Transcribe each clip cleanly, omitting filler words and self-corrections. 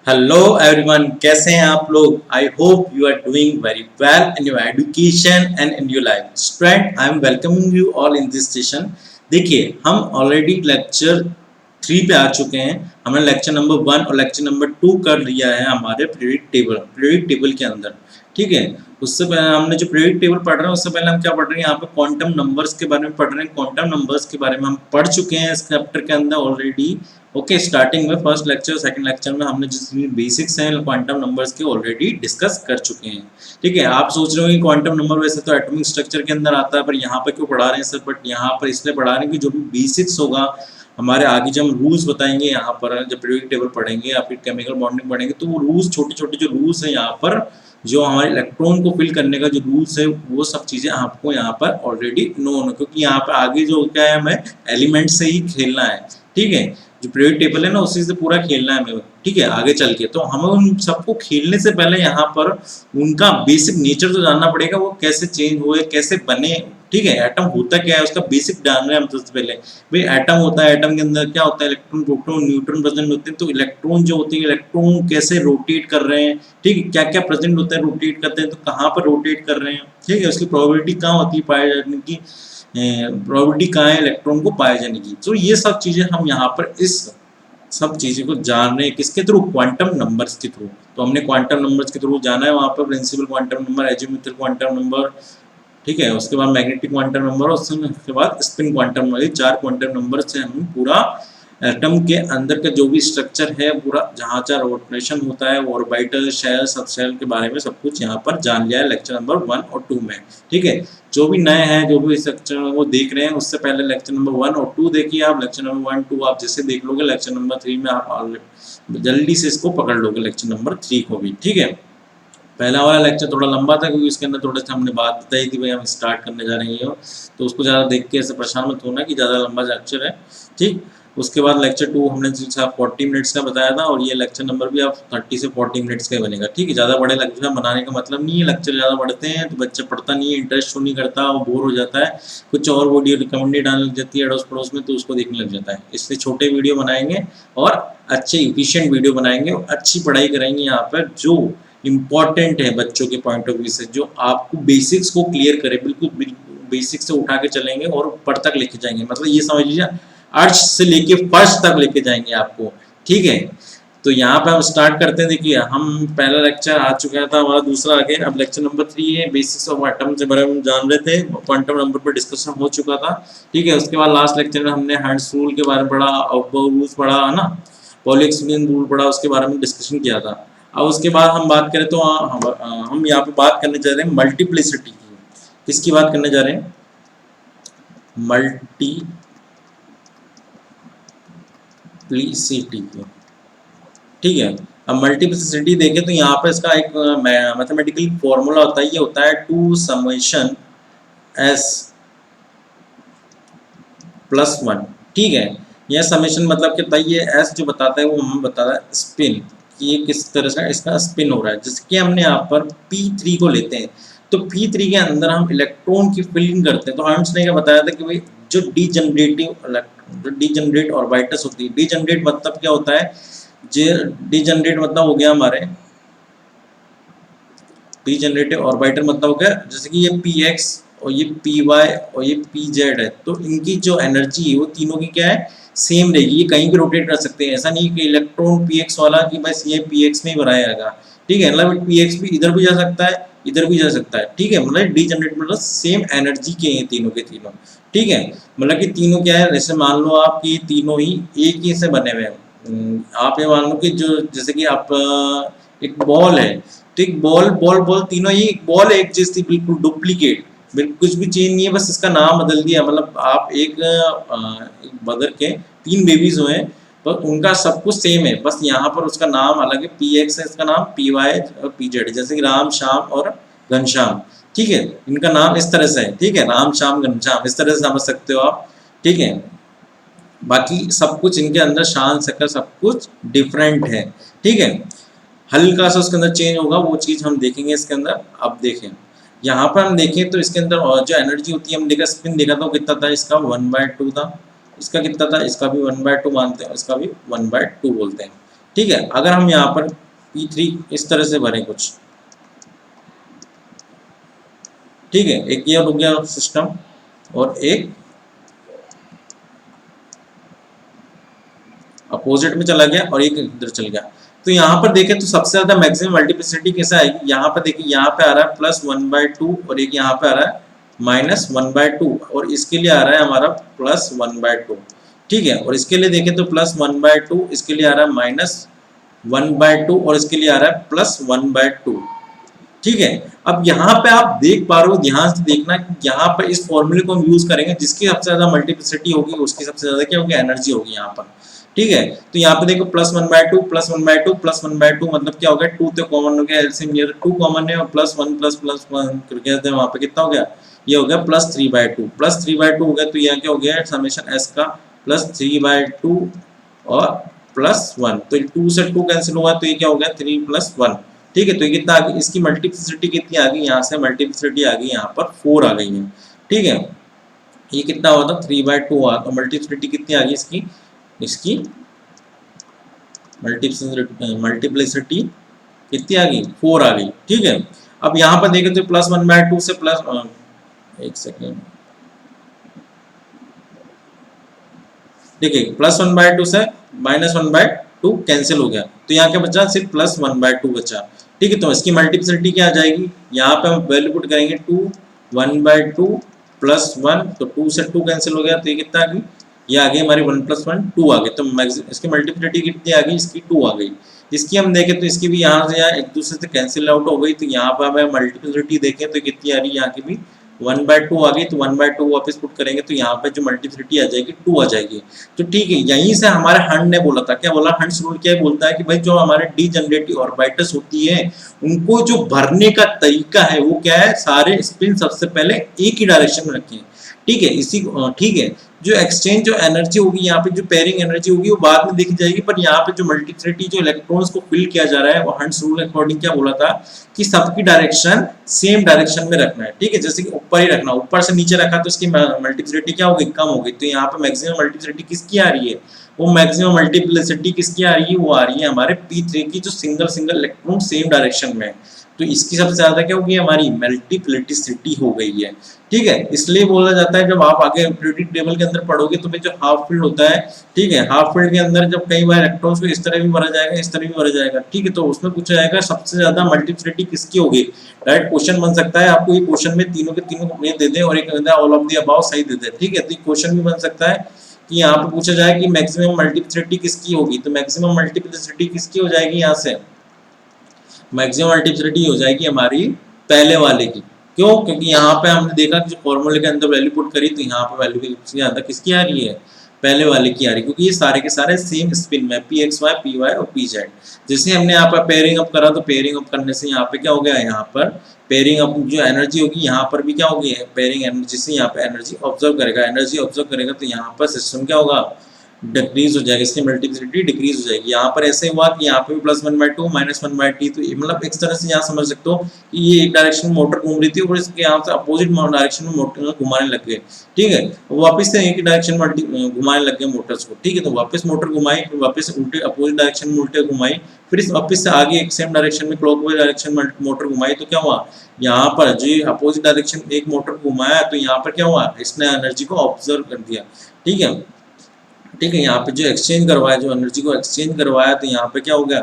Hello everyone, कैसे हैं आप लोग। I hope you are doing very well in your education and in your life. Student, I am welcoming you all in this session. देखिए, हम already lecture 3 पे आ चुके हैं। हमने लेक्चर नंबर 1 और लेक्चर नंबर 2 कर लिया है हमारे पीरियडिक टेबल के अंदर। ठीक है, उससे पहले हमने जो पीरियडिक टेबल पढ़ रहे हैं उससे पहले हम क्या पढ़ रहे हैं, यहाँ पे क्वांटम नंबर्स के बारे में पढ़ रहे हैं। क्वांटम नंबर्स के बारे में हम पढ़ चुके हैं इस चैप्टर के अंदर ऑलरेडी। ओके, स्टार्टिंग में फर्स्ट लेक्चर सेकंड लेक्चर में हमने जितनी बेसिक्स हैं क्वांटम नंबर्स के ऑलरेडी डिस्कस कर चुके हैं। ठीक है, आप सोच रहे हो कि क्वांटम नंबर वैसे तो एटॉमिक स्ट्रक्चर के अंदर आता है, पर यहाँ पर क्यों पढ़ा रहे हैं सर। बट यहाँ पर इसलिए पढ़ा रहे हैं कि जो भी बेसिक्स होगा हमारे आगे जब हम रूल्स बताएंगे, यहाँ पर जब पीरियोडिक टेबल पढ़ेंगे या फिर केमिकल बॉन्डिंग पढ़ेंगे, तो वो रूल्स छोटे छोटे जो रूल्स हैं यहाँ पर, जो हमारे इलेक्ट्रॉन को फिल करने का जो रूल्स है, वो सब चीज़ें आपको यहाँ पर ऑलरेडी नोन हो, क्योंकि यहाँ पर आगे जो क्या है, हमें एलिमेंट से ही खेलना है। ठीक है, जो पीरियोडिक टेबल है ना, उसी से पूरा खेलना है हमें। ठीक है, आगे चल के तो हमें उन सबको खेलने से पहले यहाँ पर उनका बेसिक नेचर तो जानना पड़ेगा, वो कैसे चेंज हुए, कैसे बने। ठीक है, एटम होता क्या है उसका बेसिक जान रहे हैं हम सबसे पहले। भाई एटम होता है, एटम के अंदर क्या होता है, इलेक्ट्रॉन प्रोटॉन न्यूट्रॉन प्रेजेंट होते हैं। तो इलेक्ट्रॉन जो होते हैं, इलेक्ट्रॉन कैसे रोटेट कर रहे हैं, ठीक है, क्या क्या प्रेजेंट होता है, रोटेट करते हैं तो कहाँ पर रोटेट कर रहे हैं। ठीक है, उसकी प्रोबेबिलिटी कहाँ होती है पाए जाने की, प्रोबेबिलिटी कहाँ है इलेक्ट्रॉन को पाए जाने की। तो ये सब चीज़ें हम यहाँ पर इस सब चीज़ों को जान रहे हैं किसके थ्रू, क्वांटम नंबर्स के थ्रू। तो हमने क्वांटम नंबर्स के थ्रू जाना है वहाँ पर, principal quantum number, azimuthal quantum number, ठीक है, उसके बाद मैग्नेटिक क्वांटम नंबर और उसके बाद स्पिन क्वांटम नंबर। ये 4 क्वांटम नंबर से हम पूरा एटम के अंदर का जो भी स्ट्रक्चर है, पूरा जहाँ जहाँ रोटेशन होता है, ऑर्बिटल, शेल, सब शेल के बारे में सब कुछ यहाँ पर जान लिया है लेक्चर नंबर 1 और 2 में। ठीक है, जो भी नए हैं, जो भी सेक्शन वो देख रहे हैं, उससे पहले लेक्चर नंबर 1 और 2 देखिए आप। लेक्चर नंबर 1 2 आप जैसे देख लोगे, लेक्चर नंबर 3 में आप जल्दी से इसको पकड़ लोगे, लेक्चर नंबर 3 को भी। ठीक है, पहला वाला लेक्चर थोड़ा लंबा था क्योंकि उसके अंदर थोड़ा सा हमने बात बताई थी, भाई हम स्टार्ट करने जा रहे हैं, तो उसको ज़्यादा देख के ऐसे परेशान मत होना कि ज़्यादा लंबा लेक्चर है। ठीक, उसके बाद लेक्चर 2 हमने 40 मिनट्स का बताया था, और ये लेक्चर नंबर भी आप 30 से 40 मिनट्स का ही बनेगा। ठीक है, ज़्यादा बड़े लेक्चर बनाने का मतलब नहीं है, लेक्चर ज़्यादा बढ़ते हैं तो बच्चा पढ़ता नहीं है, इंटरेस्ट शो नहीं करता, वो बोर हो जाता है, कुछ और वीडियो रिकमेंडेड आने लग जाती है अड़ोस पड़ोस में, तो उसको देखने लग जाता है। इसलिए छोटे वीडियो बनाएंगे और अच्छे इफिशियंट वीडियो बनाएंगे और अच्छी पढ़ाई कराएंगे यहाँ पर, जो इम्पॉर्टेंट है बच्चों के पॉइंट ऑफ व्यू से, जो आपको बेसिक्स को क्लियर करे, बिल्कुल बेसिक्स से उठा के चलेंगे और ऊपर तक लेके जाएंगे। मतलब ये समझ लीजिए अर्श से लेके फर्श तक लेके जाएंगे आपको। ठीक है, तो यहाँ पे हम स्टार्ट करते हैं। देखिए, हम पहला लेक्चर आ चुका था, हमारा दूसरा आ गया, अब लेक्चर नंबर 3 है, बेसिक्स ऑफ एटम के बारे में हम जान रहे थे, क्वांटम नंबर पर डिस्कशन हो चुका था। ठीक है, उसके बाद लास्ट लेक्चर में हमने हर्ट्ज रूल के बारे में पढ़ा, रूल्स पढ़ा है ना, पॉली एक्सक्लूजन रूल पढ़ा, उसके बारे में डिस्कशन किया था। अब उसके बाद हम बात करें तो हम यहाँ पे बात करने जा रहे हैं मल्टीप्लिसिटी की। किसकी बात करने जा रहे हैं, मल्टीप्लिसिटी की। ठीक है, अब मल्टीप्लिसिटी देखें तो यहाँ पे इसका एक मैथमेटिकल फॉर्मूला होता है, ये होता है 2 समेशन s + 1। ठीक है, यह समेशन मतलब क्या होता है, ये s जो बताता है वो हमें बताता है स्पिन, कि ये किस तरह से इसका स्पिन हो रहा है। जैसे कि हमने यहाँ पर P3 को लेते हैं, तो P3 के अंदर हम इलेक्ट्रॉन की फिलिंग करते हैं। तो हर्ट्ज ने क्या बताया था कि भाई जो डीजनरेट ऑर्बिटल्स होती है, डीजनरेट मतलब क्या होता है, जो डीजनरेट मतलब हो गया हमारे, डीजनरेटिव ऑर्बिटल मतलब हो गया, जैसे कि ये Px और ये Py और ये Pz है, तो इनकी जो एनर्जी है वो तीनों की क्या है, सेम रहेगी। ये कहीं भी रोटेट कर सकते हैं, ऐसा नहीं कि इलेक्ट्रॉन Px वाला कि बस ये Px में ही बनाया जाएगा। ठीक है, मतलब Px भी इधर भी जा सकता है, इधर भी जा सकता है। ठीक है, मतलब डीजनरेट मतलब सेम एनर्जी के हैं तीनों के तीनों। ठीक है, मतलब कि तीनों क्या है, जैसे मान लो आप कि तीनों ही एक ही से बने हुए हैं। आप ये मान लो कि जो जैसे कि आप एक बॉल है, तो एक बॉल बॉल बॉल तीनों ही एक बॉल एक जैसी, बिल्कुल डुप्लीकेट, बिल्कुल कुछ भी चेंज नहीं है, बस इसका नाम बदल दिया। मतलब आप एक मदर के 3 बेबीज हुए हैं, पर उनका सब कुछ सेम है, बस यहाँ पर उसका नाम अलग है, Px है, इसका नाम Py और Pz, जैसे कि राम श्याम और घनश्याम। ठीक है, इनका नाम इस तरह से है। ठीक है, राम श्याम घनश्याम, इस तरह से समझ सकते हो आप। ठीक है, बाकी सब कुछ इनके अंदर शान शक्ल सब कुछ डिफरेंट है। ठीक है, हल्का सा उसके अंदर चेंज होगा, वो चीज़ हम देखेंगे इसके अंदर। अब देखें यहाँ पर, हम देखें तो इसके अंदर जो एनर्जी होती है, हम देखा स्पिन देखा था, कितना था इसका 1/2 था, इसका कितना था, इसका भी 1/2 मानते हैं, इसका भी 1/2 बोलते हैं। ठीक है। अगर हम यहाँ पर P3 इस तरह से भरें कुछ, ठीक है, एक ये हो गया सिस्टम और एक अपोजिट में चला गया और एक इधर चल गया। तो यहाँ पर देखें तो सबसे ज्यादा मैक्सिमम मल्टीप्लिसिटी कैसे आएगी, यहाँ पर देखिए यहाँ पे आ रहा है +1/2 और एक यहाँ पे आ रहा है -1/2 और इसके लिए आ रहा है हमारा +1/2, ठीक है। और इसके लिए देखें तो +1/2, इसके लिए आ रहा है -1/2 और इसके लिए आ रहा है +1/2, ठीक है। अब यहाँ पे आप देख पा रहे हो, ध्यान से देखना कि यहाँ पर इस फॉर्मूले को हम यूज करेंगे, जिसकी सबसे ज्यादा मल्टीप्लिसिटी होगी उसकी सबसे ज्यादा क्या होगी, एनर्जी होगी यहाँ पर, ठीक है। तो यहाँ पे देखो +1/2 +1/2 +1/2 मतलब क्या हो गया, 2 तो कॉमन हो गया, एलसीएम ये 2 कॉमन है और +1 ++1 करके वहां पे कितना हो गया, ये हो गया +3/2 हो गया। तो यहाँ क्या हो गया, समेशन एस का +3/2 और +1, तो 2 से 2 कैंसिल हुआ तो ये क्या हो गया 3 + 1, ठीक है। तो ये कितना आ गई, इसकी मल्टीप्लिसिटी कितनी आ गई, यहाँ से मल्टीप्लिसिटी आ गई यहाँ पर 4 आ गई है, ठीक है। ये कितना हुआ था 3/2 हुआ, तो मल्टीप्लिसिटी कितनी आ गई इसकी, इसकी मल्टीप्लिसिटी कितनी आ गई 4 आ गई, ठीक है। अब यहाँ पर देखें तो +1/2 से प्लस एक सेकेंड, देखिए +1/2 से -1/2 कैंसिल हो गया, तो यहाँ क्या बचा, सिर्फ +1/2 बचा, ठीक है। तो इसकी मल्टीप्लिसिटी क्या आ जाएगी, यहाँ पे हम वैल्यू पुट करेंगे 2 1/2 +1, तो 2 से 2 कैंसिल हो गया, तो ये कितना आ गई, ये आ गई हमारी 1 + 1 2 आ गई। तो इसकी मल्टीप्लिसिटी कितनी आ गई, इसकी 2 आ गई। इसकी हम देखें तो इसकी भी यहाँ से यहाँ एक दूसरे से कैंसिल आउट हो गई, तो यहाँ पर हमें मल्टीप्लिसिटी देखें तो कितनी आ रही है, यहाँ की भी 1/2 आ गई, तो 1/2 वापस पुट करेंगे तो यहाँ पे जो मल्टीप्लिसिटी आ जाएगी 2 आ जाएगी। तो ठीक है, यहीं से हमारे हंट ने बोला था, क्या बोला, हंट्स रूल क्या बोलता है कि भाई जो हमारे डीजनरेटिव ऑर्बिटल्स होती है उनको जो भरने का तरीका है वो क्या है, सारे स्पिन सबसे पहले एक ही डायरेक्शन में रखें, ठीक है। इसी ठीक है, जो एक्सचेंज जो एनर्जी होगी यहाँ पे, जो पेयरिंग एनर्जी होगी वो बाद में देखी जाएगी, पर यहाँ पे जो मल्टीप्लिसिटी जो इलेक्ट्रॉन्स को फिल किया जा रहा है वो हंट्स रूल अकॉर्डिंग क्या बोला था कि सबकी डायरेक्शन सेम डायरेक्शन में रखना है, ठीक है। जैसे कि ऊपर ही रखना, ऊपर से नीचे रखा तो इसकी मल्टीप्लिसिटी क्या होगी, कम होगी। तो यहाँ पे मैक्सिमम मल्टीप्लिसिटी किसकी आ रही है, वो मैक्सिमम मल्टीप्लिसिटी किसकी आ रही है, वो आ रही है हमारे P3 की, जो single single electron same direction में, तो इसकी सबसे ज्यादा क्या होगी, हमारी मल्टीप्लिसिटी हो गई है, ठीक है। इसलिए बोला जाता है, जब आप आगे पीरियोडिक टेबल के अंदर पढ़ोगे तो जो हाफ फील्ड होता है, ठीक है, हाफ फील्ड के अंदर जब कई बार इलेक्ट्रॉन्स को इस तरह भी भरा जाएगा, इस तरह भी भरा जाएगा, ठीक है, तो उसमें पूछा जाएगा सबसे ज्यादा मल्टीप्लिसिटी किसकी होगी। राइट क्वेश्चन बन सकता है, आपको ये क्वेश्चन में तीनों के तीनों ये दे दे और एक ऑल ऑफ द अबाव सही दे दे, ठीक है। तो क्वेश्चन भी बन सकता है कि यहाँ पे पूछा जाए कि मैक्सिमम मल्टीप्लिसिटी किसकी होगी, तो मैक्सिमम मल्टीप्लिसिटी किसकी हो जाएगी, यहाँ से मैक्सिमम मल्टीप्लिसिटी हो जाएगी हमारी पहले वाले की। क्यों, क्योंकि यहाँ पे हमने देखा कि जो फॉर्मूले के अंदर वैल्यू पुट करी तो यहाँ पे वैल्यू सबसे ज्यादा किसकी आ रही है, पहले वाले की आ रही है, क्योंकि ये सारे के सारे सेम स्पिन में PXY PY और PZ। जैसे हमने यहाँ पर पेयरिंग अप करा तो पेयरिंग अप करने से यहाँ पे क्या हो गया, यहाँ पर पेयरिंग अप जो एनर्जी होगी यहाँ पर भी क्या होगी, पेयरिंग एनर्जी से यहाँ पे एनर्जी ऑब्जर्व करेगा, एनर्जी ऑब्जर्व करेगा तो यहाँ पर सिस्टम क्या होगा, डिक्रीज हो जाएगी, इसकी मल्टीप्लिसिटी डिक्रीज हो जाएगी। यहाँ पर ऐसे हुआ कि यहाँ पे भी +1/2 -1/t, तो मतलब एक तरह से यहाँ समझ सकते हो कि ये एक डायरेक्शन में मोटर घूम रही थी और इसके यहाँ से अपोजिट डायरेक्शन में मोटर घुमाने लग गए, ठीक है। वापस से एक ही डायरेक्शन में घुमाने लग गए मोटर्स को, ठीक है। तो वापस मोटर घुमाई, फिर वापस उल्टे अपोजिट डायरेक्शन में उल्टे घुमाई, फिर इस वापस से आगे एक सेम डायरेक्शन में क्लॉकवाइज डायरेक्शन में मोटर घुमाई, तो क्या हुआ, यहाँ पर जो अपोजिट डायरेक्शन एक मोटर घुमाया तो यहाँ पर क्या हुआ, इसने एनर्जी को ऑब्जर्व कर दिया, ठीक है। ठीक है, यहाँ पे जो एक्सचेंज करवाया, जो एनर्जी को एक्सचेंज करवाया, तो यहाँ पे क्या हो गया,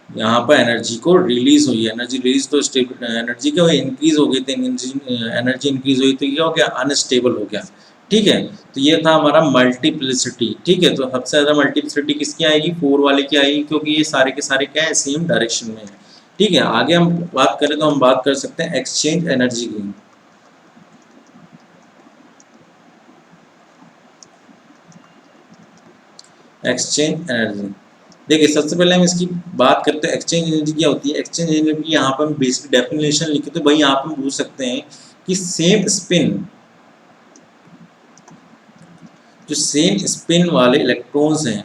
यहाँ पर एनर्जी को रिलीज हुई, एनर्जी रिलीज तो एनर्जी क्या हुई, इंक्रीज हो गई, तो एनर्जी इंक्रीज हुई तो क्या हो गया, अनस्टेबल हो गया, ठीक है। तो ये था हमारा मल्टीप्लिसिटी, ठीक है। तो सबसे ज्यादा मल्टीप्लिसिटी किसकी आएगी, 4 वाले की आएगी, क्योंकि ये सारे के सारे क्या है, सेम डायरेक्शन में है, ठीक है। आगे हम बात करें तो हम बात कर सकते हैं एक्सचेंज एनर्जी की। एक्सचेंज एनर्जी, देखिए सबसे पहले हम इसकी बात करते हैं एक्सचेंज एनर्जी क्या होती है। एक्सचेंज एनर्जी यहाँ पर हम बेसिक डेफिनेशन लिखे तो भाई यहाँ पर हम पूछ सकते हैं कि सेम स्पिन, जो सेम स्पिन वाले इलेक्ट्रॉन्स हैं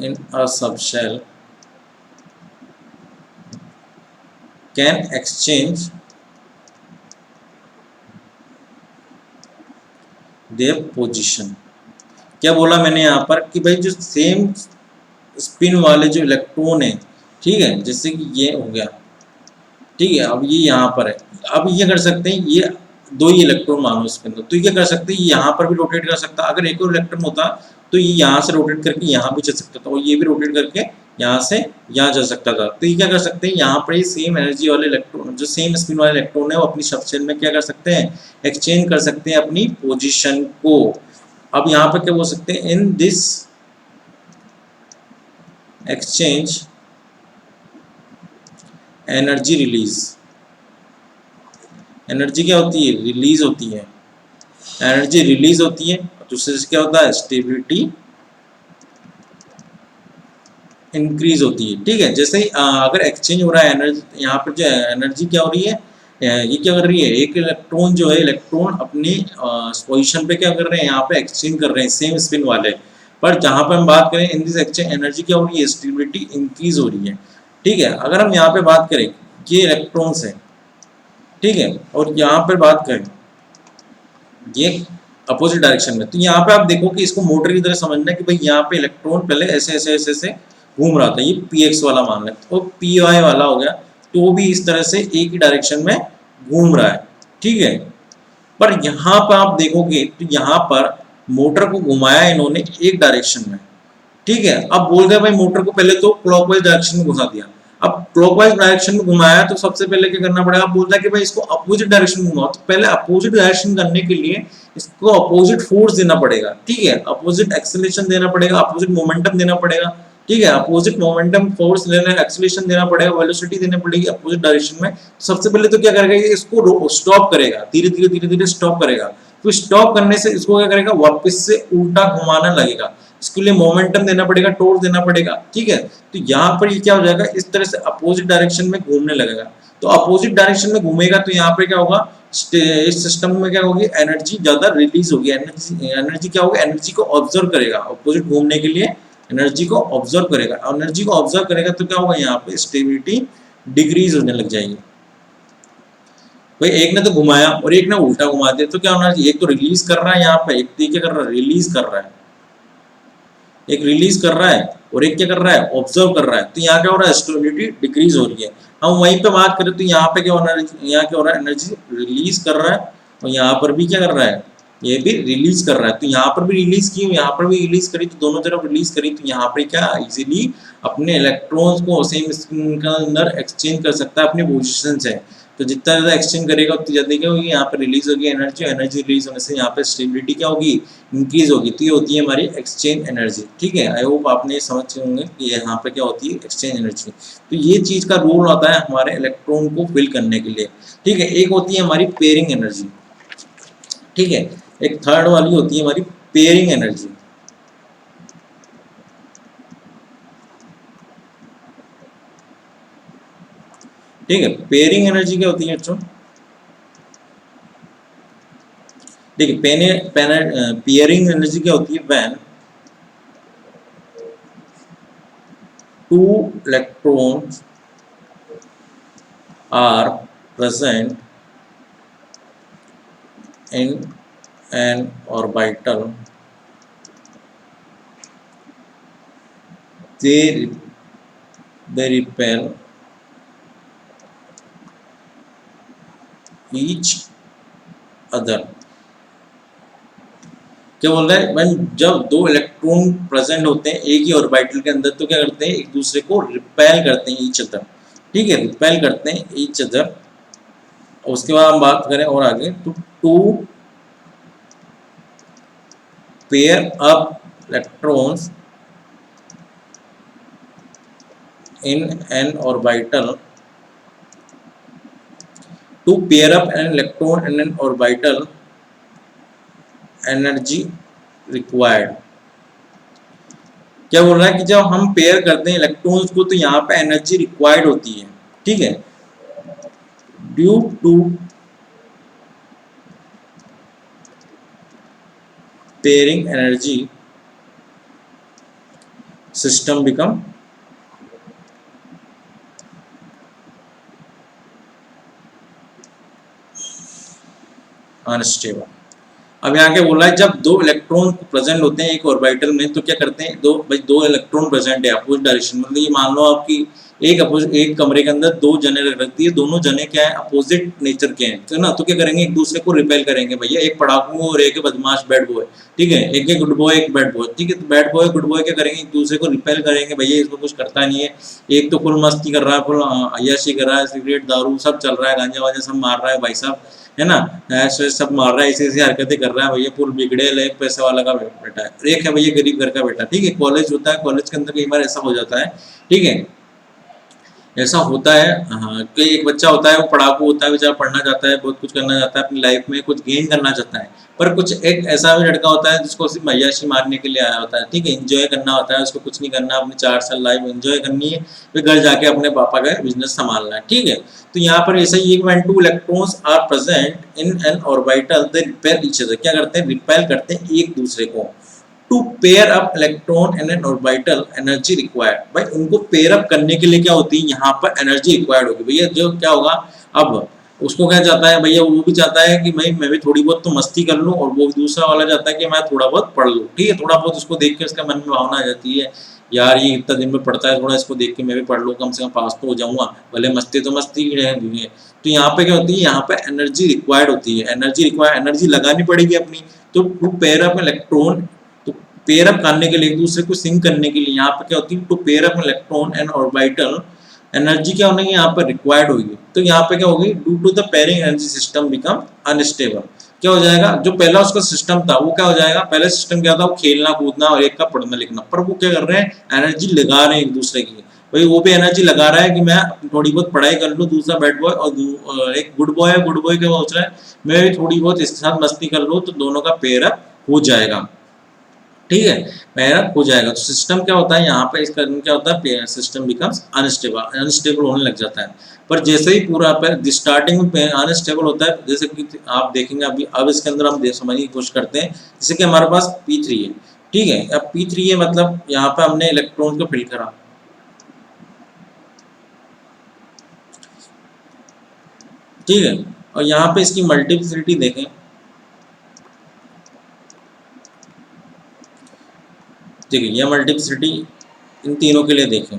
in a subshell can exchange their position. क्या बोला मैंने यहाँ पर कि भाई जो सेम स्पिन वाले जो इलेक्ट्रॉन है, ठीक है, जैसे कि ये हो गया, ठीक है, अब ये यहाँ पर है। अब ये कर सकते हैं, ये दो ही इलेक्ट्रॉन मानो इसके अंदर, तो ये कर सकते हैं, यहाँ पर भी रोटेट कर सकता। अगर एक और इलेक्ट्रॉन होता तो ये यहाँ से रोटेट करके यहाँ भी जा सकता था, और ये भी रोटेट करके यहाँ से यहाँ जा सकता था। तो ये क्या कर सकते हैं, यहाँ पर ये सेम एनर्जी वाले इलेक्ट्रॉन, जो सेम स्पिन वाले इलेक्ट्रॉन है, वो अपनी सबशेल में क्या कर सकते हैं, एक्सचेंज कर सकते हैं अपनी पोजिशन को। अब यहाँ पर क्या बोल सकते हैं, in this exchange energy release, energy क्या होती है, रिलीज होती है, एनर्जी रिलीज होती है। दूसरे से क्या होता है, स्टेबिलिटी इंक्रीज होती है। ठीक है, जैसे ही अगर एक्सचेंज हो रहा है एनर्जी, यहाँ पर जो एनर्जी क्या हो रही है, ये क्या कर रही है, एक इलेक्ट्रॉन जो है, इलेक्ट्रॉन अपनी पोजीशन पे क्या कर रहे हैं, यहाँ पे एक्सचेंज कर रहे हैं सेम स्पिन वाले। पर जहाँ पे हम बात करें इन दिस एक्सचेंज, एनर्जी क्या हो रही है, स्टेबिलिटी इंक्रीज हो रही है। ठीक है, अगर हम यहाँ पे बात करें, ये इलेक्ट्रॉन्स है, ठीक है, और यहाँ पर बात करें ये अपोजिट डायरेक्शन में, तो यहाँ पे आप देखो कि इसको मोटर की तरह समझना है कि भाई यहाँ पे इलेक्ट्रॉन पहले ऐसे ऐसे ऐसे ऐसे घूम रहा था, ये पी एक्स वाला मान लें, तो पी वाई वाला हो गया, तो वो भी इस तरह से एक ही डायरेक्शन में घूम रहा है। ठीक है, पर यहाँ पर आप देखोगे तो यहाँ पर मोटर को घुमाया इन्होंने एक डायरेक्शन में। ठीक है, अब बोल रहे भाई मोटर को पहले तो क्लॉकवाइज डायरेक्शन में घुसा दिया। अब क्लॉकवाइज डायरेक्शन में घुमाया तो सबसे पहले क्या करना पड़ेगा, आप बोलता है कि भाई इसको अपोजिट डायरेक्शन में घुमाओ, तो पहले अपोजिट डायरेक्शन करने के लिए इसको अपोजिट फोर्स देना पड़ेगा। ठीक है, अपोजिट एक्सेलरेशन देना पड़ेगा, अपोजिट मोमेंटम देना पड़ेगा। ठीक है, अपोजिट मोमेंटम फोर्स लेना, एक्सेलरेशन देना पड़ेगा, वेलोसिटी देनी पड़ेगी अपोजिट डायरेक्शन में। सबसे पहले तो क्या करेगा, इसको स्टॉप करेगा, धीरे धीरे धीरे धीरे स्टॉप करेगा। तो स्टॉप करने से इसको क्या करेगा, वापस से उल्टा घुमाना लगेगा। इसके लिए मोमेंटम देना पड़ेगा, टॉर्क देना पड़ेगा। ठीक है, तो यहाँ पर ये क्या हो जाएगा, इस तरह से अपोजिट डायरेक्शन में घूमने लगेगा। तो अपोजिट डायरेक्शन में घूमेगा तो यहाँ पे क्या होगा, इस सिस्टम में क्या होगी, एनर्जी ज्यादा रिलीज होगी। एनर्जी एनर्जी क्या होगा, एनर्जी को ऑब्जर्व करेगा, अपोजिट घूमने के लिए एनर्जी को ऑब्जर्व करेगा। एनर्जी को ऑब्जर्व करेगा तो क्या होगा, यहाँ पे स्टेबिलिटी डिक्रीज होने लग जाएगी। भाई एक ने तो घुमाया और एक ने उल्टा घुमा दिया, तो क्या होना चाहिए, एक तो रिलीज कर रहा है यहाँ पे, एक क्या कर रहा है, रिलीज कर रहा है, एक रिलीज कर रहा है और एक क्या कर रहा है, ऑब्जर्व कर रहा है। तो यहाँ क्या हो रहा है, स्टेबिलिटी डिक्रीज हो रही है। हम वहीं पे बात करें तो यहाँ पे क्या हो रहा है, यहाँ क्या हो रहा है, एनर्जी रिलीज कर रहा है, और यहाँ पर भी क्या कर रहा है, ये भी रिलीज कर रहा है। तो यहाँ पर भी रिलीज की, यहाँ पर भी रिलीज करी, तो दोनों तरफ रिलीज करी, तो यहाँ पर क्या इजीली अपने इलेक्ट्रॉन्स को सेम स्पिन के अंदर एक्सचेंज कर सकता है अपनी पोजिशन से। तो जितना ज़्यादा एक्सचेंज करेगा उतनी ज़्यादा क्या होगी, यहाँ पर रिलीज होगी एनर्जी, एनर्जी रिलीज होने से यहाँ पर स्टेबिलिटी क्या होगी, इंक्रीज होगी। तो ये होती है हमारी एक्सचेंज एनर्जी। ठीक है, आई होप आपने ये समझ होंगे कि यहाँ पे क्या होती है, एक्सचेंज एनर्जी। तो ये चीज़ का रोल होता है हमारे इलेक्ट्रॉन को फिल करने के लिए। ठीक है, एक होती है हमारी पेयरिंग एनर्जी। ठीक है, एक थर्ड वाली होती है हमारी पेयरिंग एनर्जी। ठीक है, पेयरिंग एनर्जी क्या होती है बच्चों, देखिए पेयरिंग एनर्जी क्या होती है, when two electrons are present in an orbital, they repel each other। क्या बोल रहा है, when जब दो इलेक्ट्रॉन प्रेजेंट होते हैं एक ही ऑर्बिटल के अंदर, तो क्या करते हैं, एक दूसरे को रिपेल करते हैं, ईच अदर। ठीक है, रिपेल करते हैं ईच अदर। उसके बाद हम बात करें और आगे, तो to pair up electrons in an orbital, to pair up an electron in an orbital, energy required। क्या बोल रहा है कि जब हम पेयर करते हैं इलेक्ट्रॉन्स को तो यहाँ पे एनर्जी रिक्वायर्ड होती है। ठीक है, due to pairing energy system become unstable. अब यहाँ के बोला है जब दो इलेक्ट्रॉन प्रेजेंट होते हैं एक ऑर्बिटल में तो क्या करते हैं, दो इलेक्ट्रॉन प्रेजेंट है अपोजिट डायरेक्शन में, मतलब ये मान लो आपकी एक कमरे के अंदर दो जने रखती है, दोनों जने क्या है अपोजिट नेचर के हैं, तो ना तो क्या करेंगे एक दूसरे को रिपेल करेंगे भैया, एक पढ़ाकू और एक बदमाश बैड बॉय, ठीक है, एक गुड बॉय एक बैड बॉय, ठीक है, तो बैड बॉय गुड बॉय क्या करेंगे एक दूसरे को रिपेल करेंगे भैया, इसको कुछ करता नहीं है, एक तो फुल मस्ती कर रहा है, फुल अय्याशी कर रहा है, सिगरेट दारू सब चल रहा है, गांजा वांजा सब मार रहा है भाई साहब, है ना, ऐसे सब मार रहा है, ऐसी ऐसी हरकतें कर रहा है भैया, फुल बिगड़ेल है, एक पैसे वाला का बेटा है, एक है भैया गरीब घर का बेटा, ठीक है, कॉलेज होता है, कॉलेज के अंदर कई बार ऐसा हो जाता है, ठीक है, ऐसा होता है, हाँ, कि एक बच्चा होता है वो पढ़ाकू होता है, बेचारा पढ़ना चाहता है, बहुत कुछ करना चाहता है अपनी लाइफ में, कुछ गेन करना चाहता है, पर कुछ एक ऐसा भी लड़का होता है जिसको सिर्फ अय्याशी मारने के लिए आया होता है, ठीक है, एंजॉय करना होता है, उसको कुछ नहीं करना, अपनी 4 साल लाइफ एंजॉय करनी है, फिर घर जाके अपने पापा का बिजनेस संभालना है, ठीक है, तो यहाँ पर ऐसा ही when two electrons are present in an orbital they repel each other, क्या करते हैं रिपेल करते हैं एक दूसरे को, to pair up electron in an orbital energy required, भाई उनको पेयर अप करने के लिए क्या होती है यहाँ पर एनर्जी रिक्वायर्ड होगी भैया, जो क्या होगा अब उसको क्या चाहता है भैया, वो भी चाहता है कि भाई मैं भी थोड़ी बहुत तो मस्ती कर लूं, और वो दूसरा वाला चाहता है कि मैं थोड़ा बहुत पढ़ लूं, ठीक है, थोड़ा बहुत उसको देख के उसके मन में भावना आ जाती है, यार ये इतना दिन में पढ़ता है, थोड़ा इसको देख के मैं भी पढ़ लूँ, कम से कम पास तो हो जाऊंगा, भले मस्ती तो मस्ती ही रहेंगे, तो यहाँ पे क्या होती है, यहाँ पे एनर्जी रिक्वायर्ड होती है, एनर्जी लगानी पड़ेगी अपनी, तो to pair up electron, pair up करने के लिए एक दूसरे को सिंक करने के लिए यहाँ पे क्या होती है to pair up electron and orbital energy क्या होगी यहाँ पर रिक्वायर्ड होगी, तो यहाँ पे क्या होगी due to the pairing energy system become unstable, क्या हो जाएगा, जो पहला उसका सिस्टम था वो क्या हो जाएगा, पहला सिस्टम क्या था वो खेलना कूदना और एक का पढ़ना लिखना, पर वो क्या कर रहे हैं एनर्जी लगा रहे हैं एक दूसरे की, भाई वो भी एनर्जी लगा रहा है कि मैं थोड़ी बहुत पढ़ाई कर लूँ, दूसरा बैड बॉय और एक गुड बॉय है, गुड बॉय क्या सोच रहा है मैं भी थोड़ी बहुत इसके साथ मस्ती कर लूँ, तो दोनों का पेयर अप हो जाएगा, ठीक है, पैरअप हो जाएगा, तो सिस्टम क्या होता है यहाँ पे इसका क्या होता है सिस्टम बिकम्स अनस्टेबल होने लग जाता है, पर जैसे ही पूरा स्टार्टिंग में अनस्टेबल होता है, जैसे कि आप देखेंगे अभी अब इसके अंदर हम समझने की कोशिश करते हैं, जैसे कि हमारे पास P3 है, ठीक है, अब P3 है मतलब यहाँ पे हमने इलेक्ट्रॉन को फिल करा, ठीक है, और यहाँ पे इसकी मल्टीप्लिसिटी देखें, ठीक है, यह मल्टीप्लिसिटी इन तीनों के लिए देखें,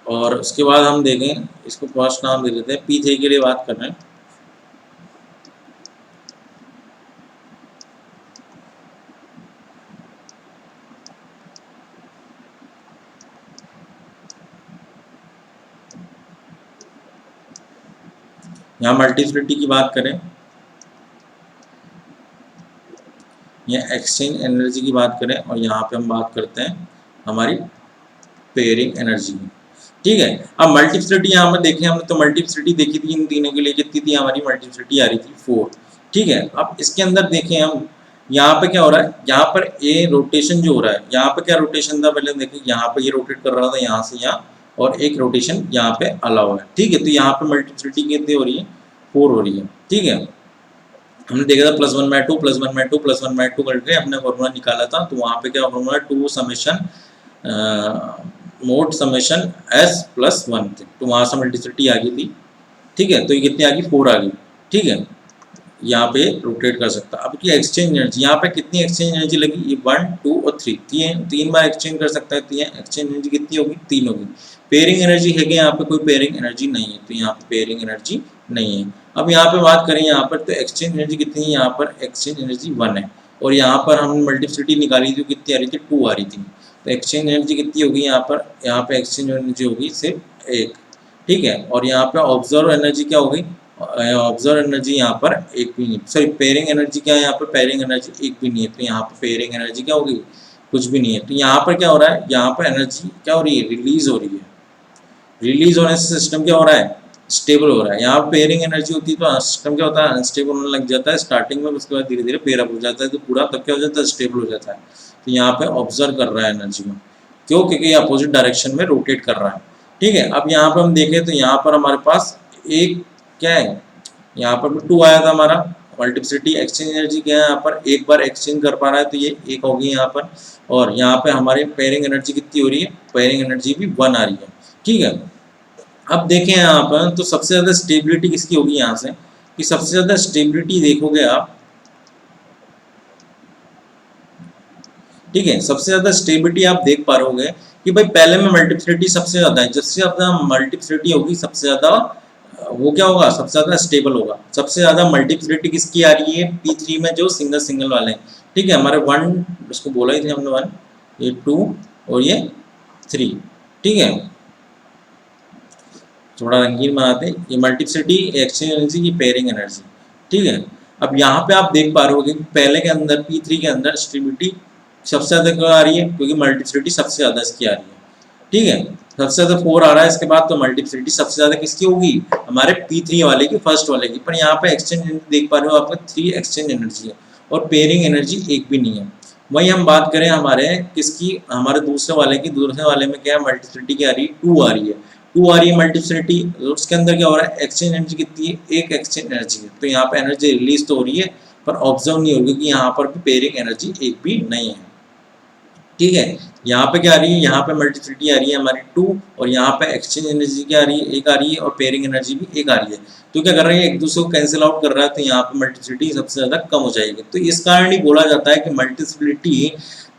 और उसके बाद हम देखें इसको फर्स्ट नाम दे देते हैं, P3 के लिए बात कर रहे हैं, यहाँ मल्टीप्लिसिटी की बात करें या एक्सचेंज एनर्जी की बात करें, और यहाँ पे हम बात करते हैं हमारी पेयरिंग एनर्जी की, ठीक है, अब मल्टीप्लिसिटी यहाँ पर देखें हमने, तो मल्टीप्लिसिटी देखी थी इन तीनों के लिए, कितनी थी हमारी मल्टीप्लिसिटी आ रही थी 4, ठीक है, अब इसके अंदर देखें हम यहाँ पे क्या हो रहा है, यहाँ पर ए रोटेशन जो हो रहा है, यहाँ पे क्या रोटेशन था पहले देखें, यहाँ पे ये रोटेट कर रहा था यहाँ से यहाँ, और एक रोटेशन यहाँ पे अलाउ है, ठीक है, तो यहाँ पे मल्टीप्लिसिटी कितनी हो रही है 4 हो रही है, ठीक है, हमने देखा था +1/2 +1/2 +1/2 करके हमने फॉर्मूला निकाला था, तो वहाँ पे क्या formula 2 summation mode summation s+1 थे, तो वहाँ से मल्टीप्लिसिटी आ गई थी, ठीक है, तो ये कितनी आ गई 4 आ गई, ठीक है, यहाँ पे रोटेट कर सकता, अब की एक्सचेंज एनर्जी यहाँ पे कितनी एक्सचेंज एनर्जी लगी, ये 1 2 और 3 तीन बार एक्सचेंज कर सकता है, तो ये एक्सचेंज एनर्जी कितनी होगी 3 होगी, पेयरिंग एनर्जी है कि यहाँ पे कोई पेयरिंग एनर्जी नहीं है, तो यहाँ पे पेयरिंग एनर्जी नहीं है, अब यहाँ पे बात करें यहाँ पर तो एक्सचेंज एनर्जी कितनी है, यहाँ पर एक्सचेंज एनर्जी 1 है, और यहाँ पर हमने मल्टीप्लिसिटी निकाली थी कितनी आ रही थी 2 आ रही थी, तो एक्सचेंज एनर्जी कितनी होगी यहाँ पे एक्सचेंज एनर्जी होगी सिर्फ 1, ठीक है, और यहाँ पे ऑब्जर्व एनर्जी क्या होगी, ऑब्जर्व एनर्जी यहाँ पर एक भी नहीं, सॉरी पेयरिंग एनर्जी क्या है यहाँ पर, पेयरिंग एनर्जी एक भी नहीं है, तो यहाँ पर पेयरिंग एनर्जी क्या होगी कुछ भी नहीं है, तो यहाँ पर क्या हो रहा है, यहाँ पर एनर्जी क्या हो रही है रिलीज हो रही है, रिलीज होने से सिस्टम क्या हो रहा है स्टेबल हो रहा है, यहाँ पेयरिंग एनर्जी होती है तो सिस्टम क्या होता है अनस्टेबल होने लग जाता है स्टार्टिंग में, उसके बाद धीरे धीरे पेयर अप हो जाता है, तो पूरा तब क्या हो जाता है स्टेबल हो जाता है, तो यहाँ पे ऑब्जर्व कर रहा है एनर्जी को, क्यों, क्योंकि ये अपोजिट डायरेक्शन में रोटेट कर रहा है, ठीक है, अब यहाँ पर हम देखें तो यहाँ पर हमारे पास एक क्या है, यहाँ पर 2 आया था हमारा, मल्टीप्लिसिटी एक्सचेंज एनर्जी क्या है यहाँ पर एक बार एक्सचेंज कर पा रहा है, तो ये एक होगी यहाँ पर, और यहाँ पे हमारे पेयरिंग एनर्जी कितनी हो रही है, पेयरिंग एनर्जी भी 1 आ रही है, ठीक है, अब देखें यहाँ पर तो सबसे ज़्यादा स्टेबिलिटी किसकी होगी यहाँ से, कि सबसे ज़्यादा स्टेबिलिटी देखोगे आप ठीक है, सबसे ज्यादा स्टेबिलिटी आप देख पा रहे होगे कि भाई पहले में मल्टीप्लिसिटी सबसे ज्यादा है, जिससे ज्यादा मल्टीप्लिसिटी होगी सबसे ज्यादा वो क्या होगा, सबसे ज्यादा स्टेबल होगा। सबसे ज्यादा मल्टीप्लिसिटी किसकी आ रही है, P3 में, जो सिंगल सिंगल वाले हैं। ठीक है, हमारे वन, इसको बोला ही थे हमने वन, ये टू और ये थ्री। ठीक है, थोड़ा रंगीन बनाते हैं, ये मल्टीप्लिसिटी, एक्सचेंज एनर्जी, ये पेयरिंग एनर्जी। ठीक है, अब यहाँ पे आप देख पा रहे होगे पहले के अंदर P3 के अंदर स्टेबिलिटी सबसे ज्यादा क्यों आ रही है, क्योंकि मल्टीप्लिसिटी सबसे ज्यादा इसकी आ रही है। ठीक है, सबसे ज्यादा 4 आ रहा है इसके बाद, तो मल्टीप्लिसिटी सबसे ज्यादा किसकी होगी, हमारे P3 वाले की, फर्स्ट वाले की। पर यहाँ पे एक्सचेंज एनर्जी देख पा रहे हो आपका 3 एक्सचेंज एनर्जी है और पेयरिंग एनर्जी एक भी नहीं है। वही हम बात करें हमारे किसकी, हमारे दूसरे वाले की, दूसरे वाले में क्या है, मल्टीप्लिसिटी क्या आ रही है, 2 आ रही है। 2 आ रही है मल्टीप्लिसिटी, उसके अंदर क्या हो रहा है, एक्सचेंज एनर्जी कितनी है, एक एक्सचेंज एनर्जी है। तो यहाँ पे एनर्जी रिलीज तो हो रही है पर ऑब्जर्व नहीं होगी कि यहाँ पर भी पेयरिंग एनर्जी एक भी नहीं है। ठीक है, यहाँ पे क्या आ रही है, यहाँ पे मल्टीप्लिसिटी आ रही है हमारी 2 और यहाँ पे एक्सचेंज एनर्जी क्या आ रही है, एक आ रही है और पेयरिंग एनर्जी भी एक आ रही है। तो क्या कर रही है, एक दूसरे को कैंसिल आउट कर रहा है, तो यहाँ पे मल्टीप्लिसिटी सबसे ज्यादा कम हो जाएगी। तो इस कारण ही बोला जाता है कि मल्टीप्लिसिटी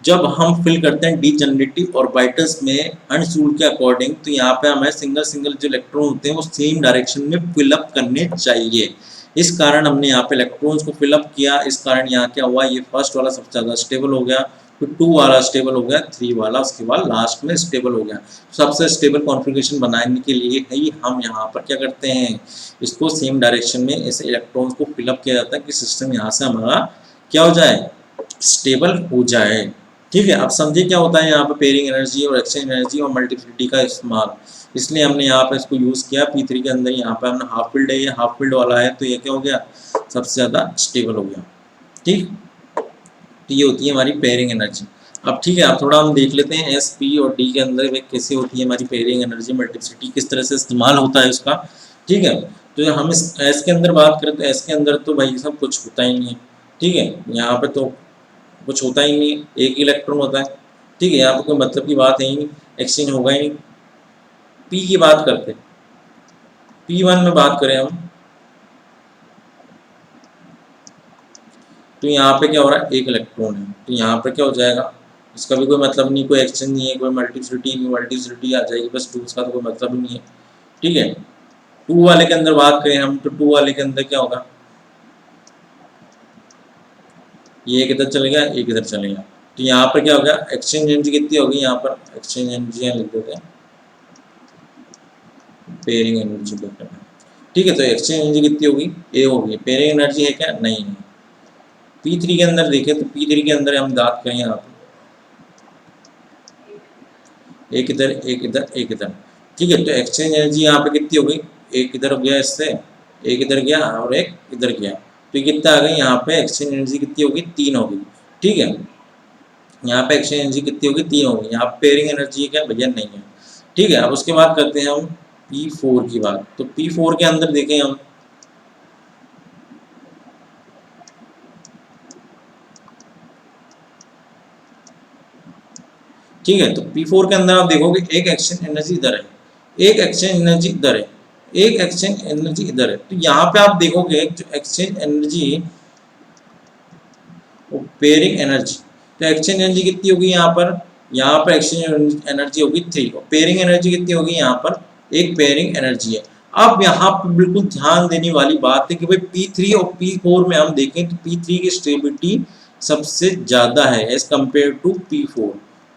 जब हम फिल करते हैं डीजेनरेटिव ऑर्बिटल्स में अर्नस्ट रूल के अकॉर्डिंग, तो यहाँ पे हमें सिंगल सिंगल जो इलेक्ट्रॉन होते हैं वो सेम डायरेक्शन में फिलअप करने चाहिए। इस कारण हमने यहाँ पे इलेक्ट्रॉन्स को फिलअप किया, इस कारण यहाँ क्या हुआ, ये फर्स्ट वाला सबसे ज्यादा स्टेबल हो गया, फिर 2 वाला स्टेबल हो गया, 3 वाला उसके बाद लास्ट में स्टेबल हो गया। सबसे स्टेबल कॉन्फ़िगरेशन बनाने के लिए ही हम यहाँ पर क्या करते हैं, इसको सेम डायरेक्शन में ऐसे इलेक्ट्रॉन्स को फिलअप किया जाता है कि सिस्टम यहाँ से हमारा क्या हो जाए, स्टेबल हो जाए। ठीक है, अब समझिए क्या होता है यहाँ पे पेयरिंग एनर्जी और एक्सचेंज एनर्जी और मल्टीप्लिसिटी का इस्तेमाल। इसलिए हमने यहाँ पे इसको यूज़ किया P3 के अंदर। यहाँ पे हमने हाफ फील्ड है, ये हाफ फील्ड वाला है, तो ये क्या हो गया, सबसे ज़्यादा स्टेबल हो गया। ठीक, तो ये होती है हमारी पेयरिंग एनर्जी। अब ठीक है, अब थोड़ा हम देख लेते हैं एस, पी और डी के अंदर वे कैसे होती है हमारी पेयरिंग एनर्जी, मल्टीप्लिसिटी किस तरह से इस्तेमाल होता है उसका। ठीक है, तो हम इस एस के अंदर बात करें तो एस के अंदर तो भाई सब कुछ होता ही नहीं है। ठीक है, यहाँ पे तो कुछ होता ही नहीं है, एक ही इलेक्ट्रॉन होता है। ठीक है, यहाँ पर कोई मतलब की बात है ही नहीं, एक्सचेंज होगा ही नहीं। पी की बात करते हैं, P1 में बात करें हम, तो यहाँ पे क्या हो रहा है, एक इलेक्ट्रॉन है, तो यहाँ पे क्या हो जाएगा, इसका भी कोई मतलब नहीं, कोई एक्सचेंज नहीं है, कोई मल्टीप्लिसिटी आ जाएगी बस, 2 इसका तो कोई मतलब ही नहीं है। ठीक है, 2 वाले के अंदर बात करें हम, तो 2 वाले के अंदर क्या होगा, ये एक इधर चले गया, एक इधर चले गया, तो यहाँ पर क्या हो गया, एक्सचेंज एनर्जी कितनी होगी, यहाँ पर एक्सचेंज एनर्जी लिख देते हैं, पेयरिंग एनर्जी लिख देते हैं। ठीक है, तो एक्सचेंज एनर्जी कितनी होगी, ए होगी। पेयरिंग एनर्जी है क्या, नहीं है। P3 के अंदर देखें तो P3 के अंदर हम बात करें यहाँ पर, एक इधर एक इधर एक इधर। ठीक है, तो एक्सचेंज एनर्जी यहाँ पे कितनी हो गई, एक इधर हो गया, इससे एक इधर गया और एक इधर गया, तो कितना आ गई, यहाँ पे एक्सचेंज एनर्जी कितनी होगी, 3 होगी। ठीक है, यहाँ पे एक्सचेंज एनर्जी कितनी होगी, 3 होगी। यहाँ पे पेयरिंग एनर्जी क्या भैया, नहीं है। ठीक है, अब उसके बाद करते हैं हम P4 की बात। तो P4 के अंदर देखें हम, ठीक है, तो P4 के अंदर आप देखोगे एक एक्सचेंज एनर्जी इधर है, एक एक्सचेंज एनर्जी इधर है, एक एक्सचेंज एनर्जी इधर है। तो यहाँ पे आप देखोगे जो एक्सचेंज एनर्जी और पेयरिंग एनर्जी, तो एक्सचेंज एनर्जी कितनी होगी यहाँ पर एक्सचेंज एनर्जी होगी 3 और पेयरिंग एनर्जी कितनी होगी, यहाँ पर एक पेयरिंग एनर्जी है। अब यहाँ पर बिल्कुल ध्यान देने वाली बात है कि भाई P3 और P4 में हम देखें तो P3 की स्टेबिलिटी सबसे ज़्यादा है एज कम्पेयर टू P4।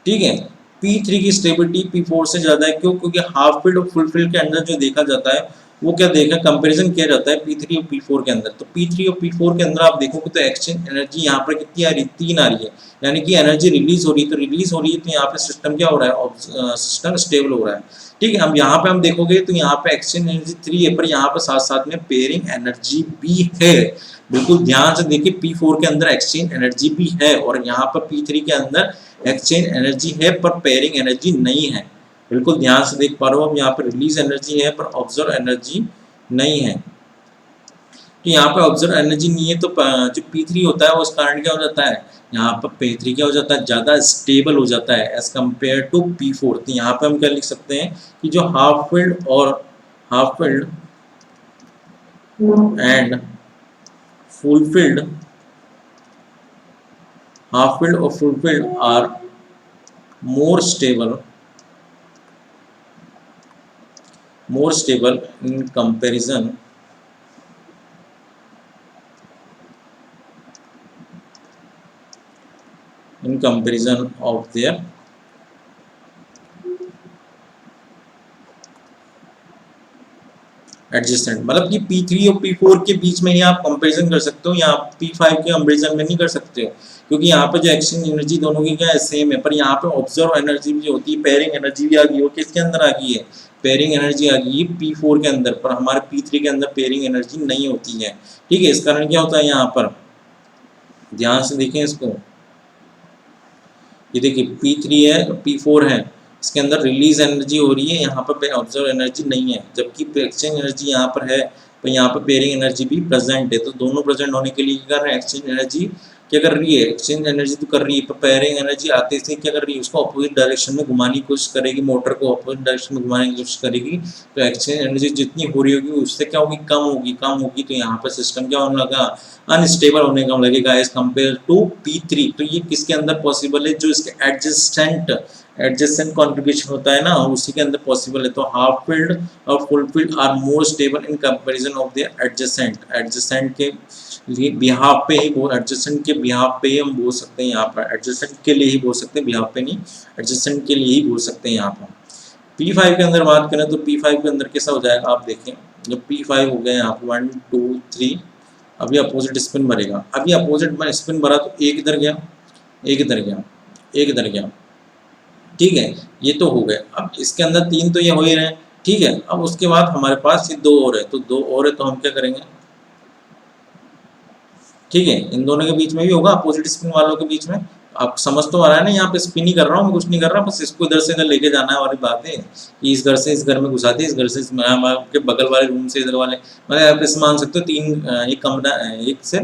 ठीक है, P3 की स्टेबिलिटी P4 से ज़्यादा है, क्यों, क्योंकि हाफ फील्ड और फुल फील्ड के अंदर जो देखा जाता है वो क्या देखा, कंपैरिजन किया जाता है P3 और P4 के अंदर। तो P3 और P4 के अंदर आप देखोगे तो एक्सचेंज एनर्जी यहाँ पर कितनी आ रही है, 3 आ रही है, यानी कि एनर्जी रिलीज हो रही है। तो रिलीज हो रही है तो यहाँ पे सिस्टम क्या हो रहा है, सिस्टम स्टेबल हो रहा है। ठीक है, अब यहाँ पे हम देखोगे तो यहाँ पे एक्सचेंज एनर्जी 3 है, पर यहाँ पे साथ साथ में पेयरिंग एनर्जी भी है। बिल्कुल ध्यान से देखिए, P4 के अंदर एक्सचेंज एनर्जी भी है और यहाँ पर P3 के अंदर एक्सचेंज एनर्जी है पर पेयरिंग एनर्जी नहीं है। बिल्कुल ध्यान से देख पा रहे हो, अब यहाँ पर रिलीज एनर्जी है पर ऑब्जर्व एनर्जी नहीं है। तो यहाँ पे ऑब्जर्व एनर्जी नहीं है, तो जो P3 होता है उस कारण क्या हो जाता है, यहाँ पर P3 क्या हो जाता है, ज़्यादा स्टेबल हो जाता है एज कम्पेयर टू P4। तो यहाँ पे हम क्या लिख सकते हैं कि जो हाफ फील्ड और half field and full field half filled or full filled are more stable, more stable in comparison of their adjacent. मतलब कि P3 और P4 के बीच में ही आप कंपैरिजन कर सकते हो, या आप P5 के कंपैरिजन में नहीं कर सकते हो, क्योंकि यहाँ पे जो एक्सचेंज एनर्जी दोनों की क्या है, सेम है। पर यहाँ पे ऑब्जर्व एनर्जी भी होती है, पेयरिंग एनर्जी भी आ गई हो, किसके अंदर आ गई है, पेयरिंग एनर्जी आ गई है P4 के अंदर, पर हमारे P3 के अंदर पेयरिंग एनर्जी नहीं होती है। ठीक है, इस कारण क्या होता है यहाँ पर, ध्यान से देखें इसको, ये देखिए P3 है, P4 है, इसके अंदर रिलीज एनर्जी हो रही है, यहाँ पर ऑब्जर्व एनर्जी नहीं है, जबकि एक्सचेंज एनर्जी यहाँ पर है, तो यहाँ पर पेयरिंग एनर्जी भी प्रेजेंट है। तो दोनों प्रेजेंट होने के लिए क्या कर रहे हैं, एक्सचेंज एनर्जी क्या कर रही है, एक्सचेंज एनर्जी तो कर रही है, पर पेयरिंग एनर्जी आते से क्या कर रही है, उसको अपोजिट डायरेक्शन में घुमाने की कोशिश करेगी, मोटर को अपोजिट डायरेक्शन में घुमाने की कोशिश करेगी। तो एक्सचेंज एनर्जी जितनी हो रही होगी उससे क्या होगी, कम होगी, कम होगी, तो यहाँ पर सिस्टम क्या होने लगा, अनस्टेबल होने का लगेगा एज कम्पेयर टू P3। तो ये किसके अंदर पॉसिबल है, जो इसके एडजस्टेंट कॉन्फ़िगरेशन होता है ना, उसी के अंदर पॉसिबल है। तो हाफ फील्ड और full filled are more stable in comparison of their adjacent के लिए बिहाफ पे ही, वो एडजस्टेंट के बिहाफ पे ही हम बोल सकते हैं, यहाँ पर एडजस्टेंट के लिए ही बोल सकते हैं, बिहाफ पे नहीं, एडजस्टेंट के लिए ही बोल सकते हैं यहाँ पर। P5 के अंदर बात करें तो P5 के अंदर कैसा हो जाएगा, आप देखें, जब P5 हो गया यहाँ पर 1 2 3, अभी अपोजिट स्पिन भरेगा, अभी अपोजिट में स्पिन भरा तो एक इधर गया, एक इधर गया, एक इधर गया। ठीक है, ये तो हो गए। अब इसके अंदर तीन तो ये हो ही रहे हैं। ठीक है, अब उसके बाद हमारे पास ये दो और है, तो दो और है, तो हम क्या करेंगे, ठीक है, इन दोनों के बीच में भी होगा, अपोजिट स्पिन वालों के बीच में। आप समझ तो आ रहा है ना, यहाँ पे स्पिन ही कर रहा हूँ मैं, कुछ नहीं कर रहा, बस इसको इधर से इधर लेके जाना है वाली बात है कि इस घर से इस घर में घुसा दे, इस घर से आपके बगल वाले रूम से इधर वाले, मतलब आप इसे मान सकते हो तीन, एक कमरा, एक से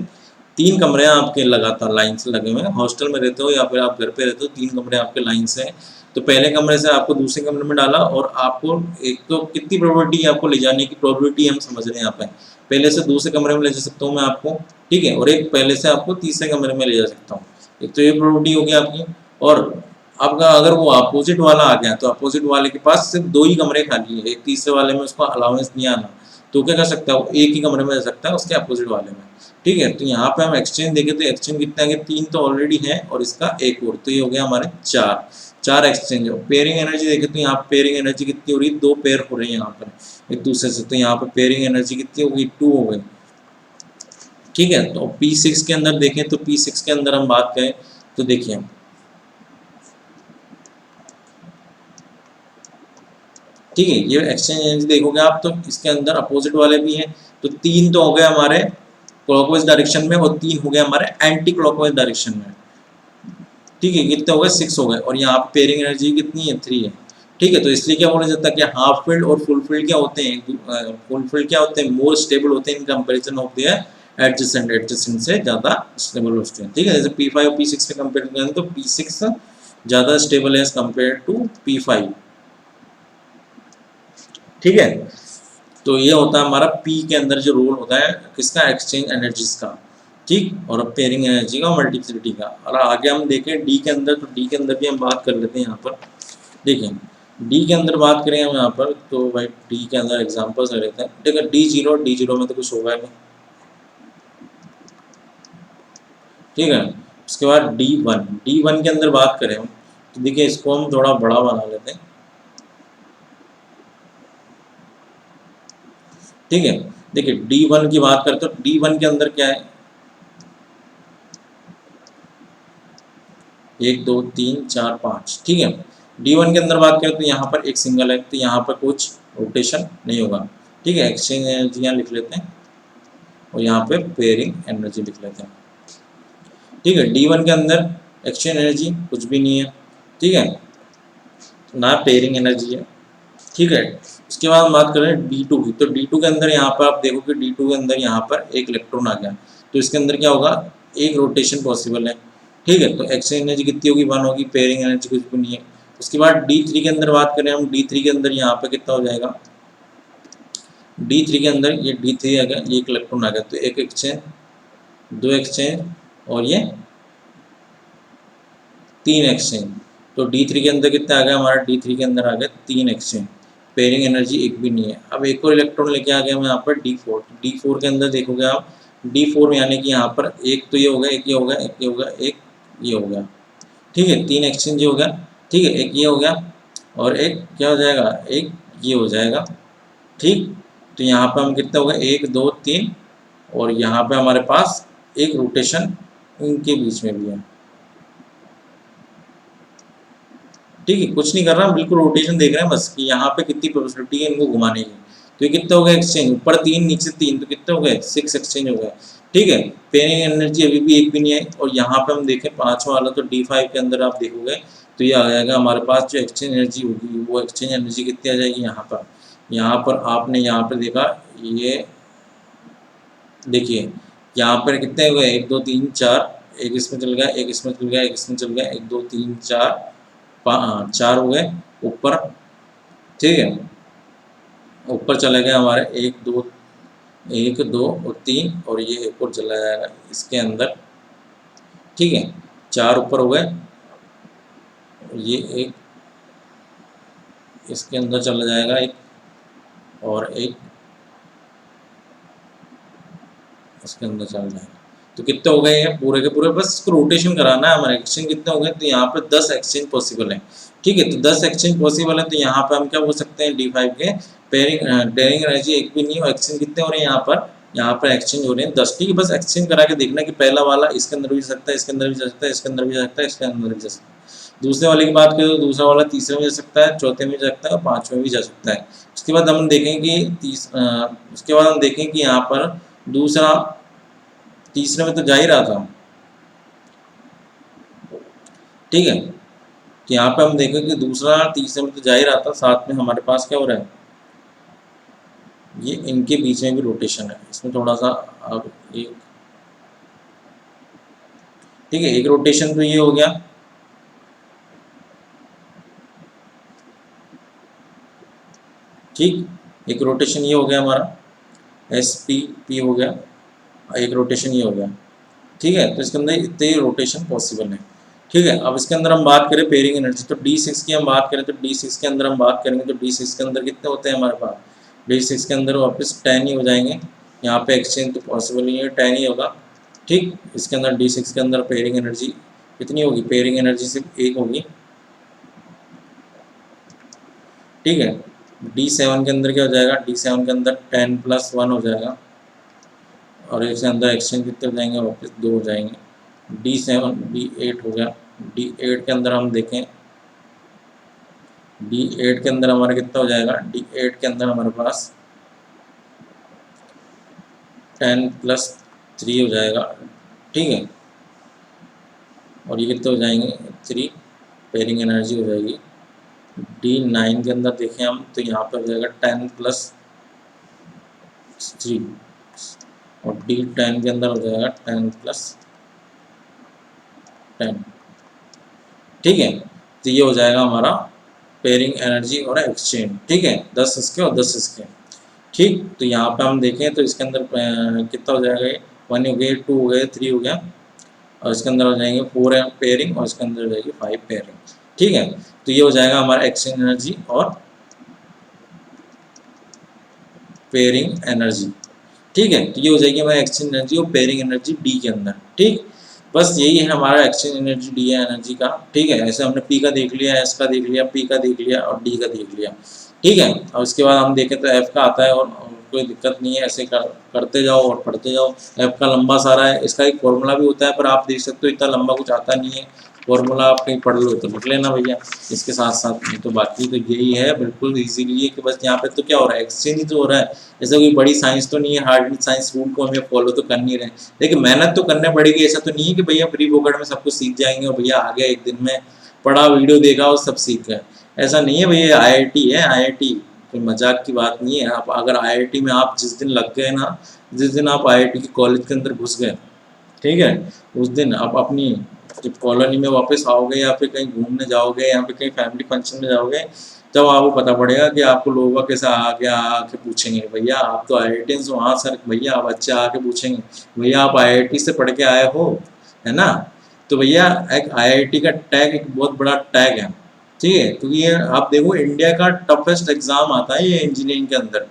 तीन कमरे आपके लगातार लाइन से लगे हुए हैं। हॉस्टल में रहते हो या फिर आप घर पे रहते हो, तीन कमरे आपके लाइन से हैं। तो पहले कमरे से आपको दूसरे कमरे में डाला, और आपको एक तो कितनी प्रोबेबिलिटी है आपको ले जाने की, प्रोबेबिलिटी हम समझ रहे हैं यहाँ पे, पहले से दूसरे कमरे में ले जा सकता हूँ मैं आपको, ठीक है, और एक पहले से आपको तीसरे कमरे में ले जा सकता हूँ। एक तो ये प्रोबेबिलिटी होगी आपकी। और आपका अगर वो अपोजिट वाला आ गया, तो अपोजिट वाले के पास सिर्फ दो ही कमरे खाली है, एक तीसरे वाले में उसको अलाउंस नहीं आना, तो क्या कर सकता है, वो एक ही कमरे में रह सकता है उसके अपोजिट वाले में। ठीक है, तो यहाँ पे हम एक्सचेंज देखें तो एक्सचेंज कितने आगे, तीन तो ऑलरेडी है और इसका एक और, तो ये हो गया हमारे चार, चार एक्सचेंज। पेयरिंग एनर्जी देखें तो यहाँ पेयरिंग एनर्जी कितनी हो रही है, दो पेयर हो रहे हैं यहाँ पर एक दूसरे से, तो यहाँ पर पेयरिंग एनर्जी कितनी होगी, 2 हो गई। ठीक है, तो P6 के अंदर देखें तो P6 के अंदर हम बात करें तो देखिए, ठीक है, ये एक्सचेंज एनर्जी देखोगे आप तो इसके अंदर अपोजिट वाले भी हैं, तो तीन तो हो गए हमारे क्लॉकवाइज डायरेक्शन में और तीन हो गए हमारे एंटी क्लॉकवाइज डायरेक्शन में। ठीक है, कितने हो गए, 6 हो गए, और यहाँ पे पेयरिंग एनर्जी कितनी है, 3 है। ठीक है, तो इसलिए क्या बोला जाता है कि हाफ फील्ड और फुल फील्ड क्या होते हैं, फुल फील्ड क्या होते हैं, मोर स्टेबल होते हैं इन कंपैरिजन ऑफ देयर एडजेसेंट से ज़्यादा स्टेबल होते हैं। ठीक है, जैसे P5 और P6 में कंपेयर करें तो P6 ज़्यादा स्टेबल है एज कम्पेयर टू P5। ठीक है, तो ये होता है हमारा P के अंदर जो रोल होता है किसका, एक्सचेंज एनर्जीज का। ठीक, और पेयरिंग एनर्जी का, मल्टीप्लिसिटी का। और आगे हम देखें D के अंदर, तो D के अंदर भी हम बात कर लेते हैं यहाँ पर। देखिए D के अंदर बात करें हम यहाँ पर, तो भाई D के अंदर एग्जांपल्स ले लेते हैं। देखिए D0 में तो कुछ होगा नहीं। ठीक है, उसके बाद D1 के अंदर बात करें हम, तो देखिए इसको हम थोड़ा बड़ा बना लेते हैं। ठीक है, देखिए D1 की बात करते तो D1 के अंदर क्या है, 1 2 3 4 5। ठीक है, D1 के अंदर बात करें तो यहाँ पर एक सिंगल है, तो यहाँ पर कुछ रोटेशन नहीं होगा। ठीक है, एक्सचेंज एनर्जी यहाँ लिख लेते हैं और यहाँ पे पेयरिंग एनर्जी लिख लेते हैं। ठीक है, D1 के अंदर एक्सचेंज एनर्जी कुछ भी नहीं है। ठीक है, ना पेयरिंग एनर्जी है। ठीक है, उसके बाद हम बात करें D2 की, तो D2 के अंदर यहाँ पर आप देखो कि D2 के अंदर यहाँ पर एक इलेक्ट्रॉन आ गया, तो इसके अंदर क्या होगा, एक रोटेशन पॉसिबल है। ठीक है, तो एक्सचेंज एनर्जी कितनी होगी, 1 होगी, पेयरिंग एनर्जी कुछ भी नहीं है। उसके बाद D3 के अंदर बात करें हम, D3 के अंदर यहाँ पर कितना हो जाएगा, D3 के अंदर ये D3 आ गया, ये एक इलेक्ट्रॉन आ गया, तो एक एक्सचेंज, दो एक्सचेंज, और ये 3 एक्सचेंज। तो D3 के अंदर कितना आ गया हमारा, D3 के अंदर आ गया 3 एक्सचेंज, पेयरिंग एनर्जी एक भी नहीं है। अब एक और इलेक्ट्रॉन लेके आ गया मैं यहाँ पर D4। D4 के अंदर देखोगे आप, D4 यानी कि यहाँ पर एक तो ये हो गया, एक ये हो गया, एक ये हो गया, एक ये हो गया, ठीक है, 3 एक्सचेंज हो गया, ठीक है, एक ये हो गया और एक क्या हो जाएगा, एक ये हो जाएगा, ठीक। तो यहाँ पे हम कितना हो गया, 1 2 3, और यहाँ पे हमारे पास एक रोटेशन इनके बीच में भी है, ठीक है, कुछ नहीं कर रहा, बिल्कुल रोटेशन देख रहे हैं बस कि यहाँ पे कितनी प्रोबेबिलिटी है इनको घुमाने की। तो ये कितना हो गया एक्सचेंज, ऊपर 3 नीचे 3, तो कितने हो गए 6 एक्सचेंज हो गए, ठीक है। पेयरिंग एनर्जी अभी भी एक भी नहीं आई। और यहाँ पे हम देखें पांचवा वाला, तो D5 के अंदर आप देखोगे तो ये आ जाएगा हमारे पास जो एक्सचेंज एनर्जी होगी, वो एक्सचेंज एनर्जी कितनी आ जाएगी यहाँ पर आपने यहाँ पर देखा, ये देखिए यहाँ पर कितने हो गए, 1 2 3 4, एक इसमें चल गया, एक इसमें चल गया, एक इसमें चल गया, 1 2 3 4 4 हो गए ऊपर, ठीक है, ऊपर चले गए हमारे 1 2 1 2 और 3, और ये एक और चला जाएगा इसके अंदर, ठीक है, 4 ऊपर हो गए, और ये एक इसके अंदर चला जाएगा एक, और एक इसके अंदर चल जाएगा। तो कितने हो गए हैं पूरे के पूरे, बस इसको रोटेशन कराना है हमारे। एक्सचेंज कितने हो गए, तो यहाँ पे 10 एक्सचेंज पॉसिबल है, ठीक है। तो 10 एक्सचेंज पॉसिबल है, तो यहाँ पे हम क्या बोल सकते हैं, D5 के पेयरिंग एनर्जी एक भी नहीं है, और एक्सचेंज कितने हो रहे हैं यहाँ पर एक्सचेंज हो रहे हैं 10, ठीक है। बस एक्सचेंज करा के देखना कि पहला वाला इसके अंदर भी जा सकता है, इसके अंदर भी जा सकता है, इसके अंदर भी जा सकता है, इसके अंदर भी जा सकता है। दूसरे वाले की बात करें तो दूसरा वाला तीसरे में जा सकता है, चौथे में जा सकता है, और पांचवें भी जा सकता है। उसके बाद हम देखें कि उसके बाद हम देखें कि यहाँ पर दूसरा, तीसरे में तो जा ही रहा था, ठीक है। तो यहाँ पे हम देखें कि दूसरा तीसरे में तो जा ही रहा था, साथ में हमारे पास क्या हो रहा है, ये इनके बीच में भी रोटेशन है, इसमें थोड़ा सा अब एक, ठीक है, एक रोटेशन तो ये हो गया, ठीक, एक रोटेशन ये हो गया हमारा SP हो गया, एक रोटेशन ये हो गया, ठीक है। तो इसके अंदर इतने रोटेशन पॉसिबल है, ठीक है। अब इसके अंदर हम बात करें पेयरिंग एनर्जी, तो D6 की हम बात करें, तो D6 के अंदर हम बात करेंगे, तो D6 के अंदर कितने होते हैं हमारे पास, D6 के अंदर वापस 10 ही हो जाएंगे। यहाँ पे एक्सचेंज तो पॉसिबल नहीं है, 10 ही होगा, ठीक। इसके अंदर D6 के अंदर पेयरिंग एनर्जी कितनी होगी, पेयरिंग एनर्जी सिर्फ एक होगी, ठीक है। D7 के अंदर क्या हो जाएगा, D7 के अंदर 10 + 1 हो जाएगा, और इसके अंदर एक्सचेंज कितने हो जाएंगे, वापस 2 हो जाएंगे। D8 हो गया। D8 के अंदर हम देखें, D8 के अंदर हमारा कितना हो जाएगा, D8 के अंदर हमारे पास 10 + 3 हो जाएगा, ठीक है, और ये कितने हो जाएंगे 3, पेयरिंग एनर्जी हो जाएगी। D9 के अंदर देखें हम, तो यहाँ पर हो जाएगा 10 + 3, और D10 के अंदर हो जाएगा 10 + 10, ठीक है। तो ये हो जाएगा हमारा पेयरिंग एनर्जी और एक्सचेंज, ठीक है, 10 इसके और 10 इसके, ठीक। तो यहाँ पे हम देखें तो इसके अंदर कितना हो जाएगा, 1 हो गया, 2 हो गया, 3 हो गया, और इसके अंदर हो जाएंगे 4 पेयरिंग, और इसके अंदर हो जाएगी 5 पेयरिंग, ठीक है। तो ये हो जाएगा हमारा एक्सचेंज एनर्जी और पेयरिंग एनर्जी, ठीक है। तो ये हो जाएगी हमारी एक्सचेंज एनर्जी और पेयरिंग एनर्जी D के अंदर, ठीक। बस यही है हमारा एक्सचेंज एनर्जी D एनर्जी का, ठीक है। ऐसे हमने P का देख लिया, S का देख लिया, P का देख लिया और D का देख लिया, ठीक है। और उसके बाद हम देखें तो F का आता है, और कोई दिक्कत नहीं है, ऐसे करते जाओ और पढ़ते जाओ। F का लंबा सारा है, इसका एक फॉर्मूला भी होता है, पर आप देख सकते हो इतना लंबा कुछ आता नहीं है, फॉर्मूला आप कहीं पढ़ लो तो लिख लेना भैया इसके साथ साथ में। तो बाकी तो यही है, बिल्कुल इजीली है कि बस यहाँ पे तो क्या हो रहा है, एक्सचेंज ही तो हो रहा है, ऐसा कोई बड़ी साइंस तो नहीं है, हार्ड साइंस रूल को हमें फॉलो तो कर नहीं रहे, लेकिन मेहनत तो करनी पड़ेगी। ऐसा तो नहीं है कि भैया प्री बोर्ड में सब कुछ सीख जाएंगे और भैया आ गया एक दिन में, पढ़ा वीडियो देखा और सब सीख गए, ऐसा नहीं है भैया। IIT है, IIT कोई मजाक की बात नहीं है। आप अगर IIT में आप जिस दिन लग गए ना, जिस दिन आप IIT के कॉलेज के अंदर घुस गए, ठीक है, उस दिन आप अपनी जब कॉलोनी में वापस आओगे, या फिर कहीं घूमने जाओगे, या फिर कहीं फैमिली फंक्शन में जाओगे, तब आपको पता पड़ेगा कि आपको लोग कैसे आके पूछेंगे, भैया आप तो IITians हो, हाँ सर, भैया आप बच्चे आके पूछेंगे, भैया आप IIT से पढ़ के आए हो, है ना। तो भैया एक आईआईटी का टैग एक बहुत बड़ा टैग है, ठीक है, क्योंकि ये आप देखो इंडिया का टफेस्ट एग्जाम आता है ये इंजीनियरिंग के अंदर,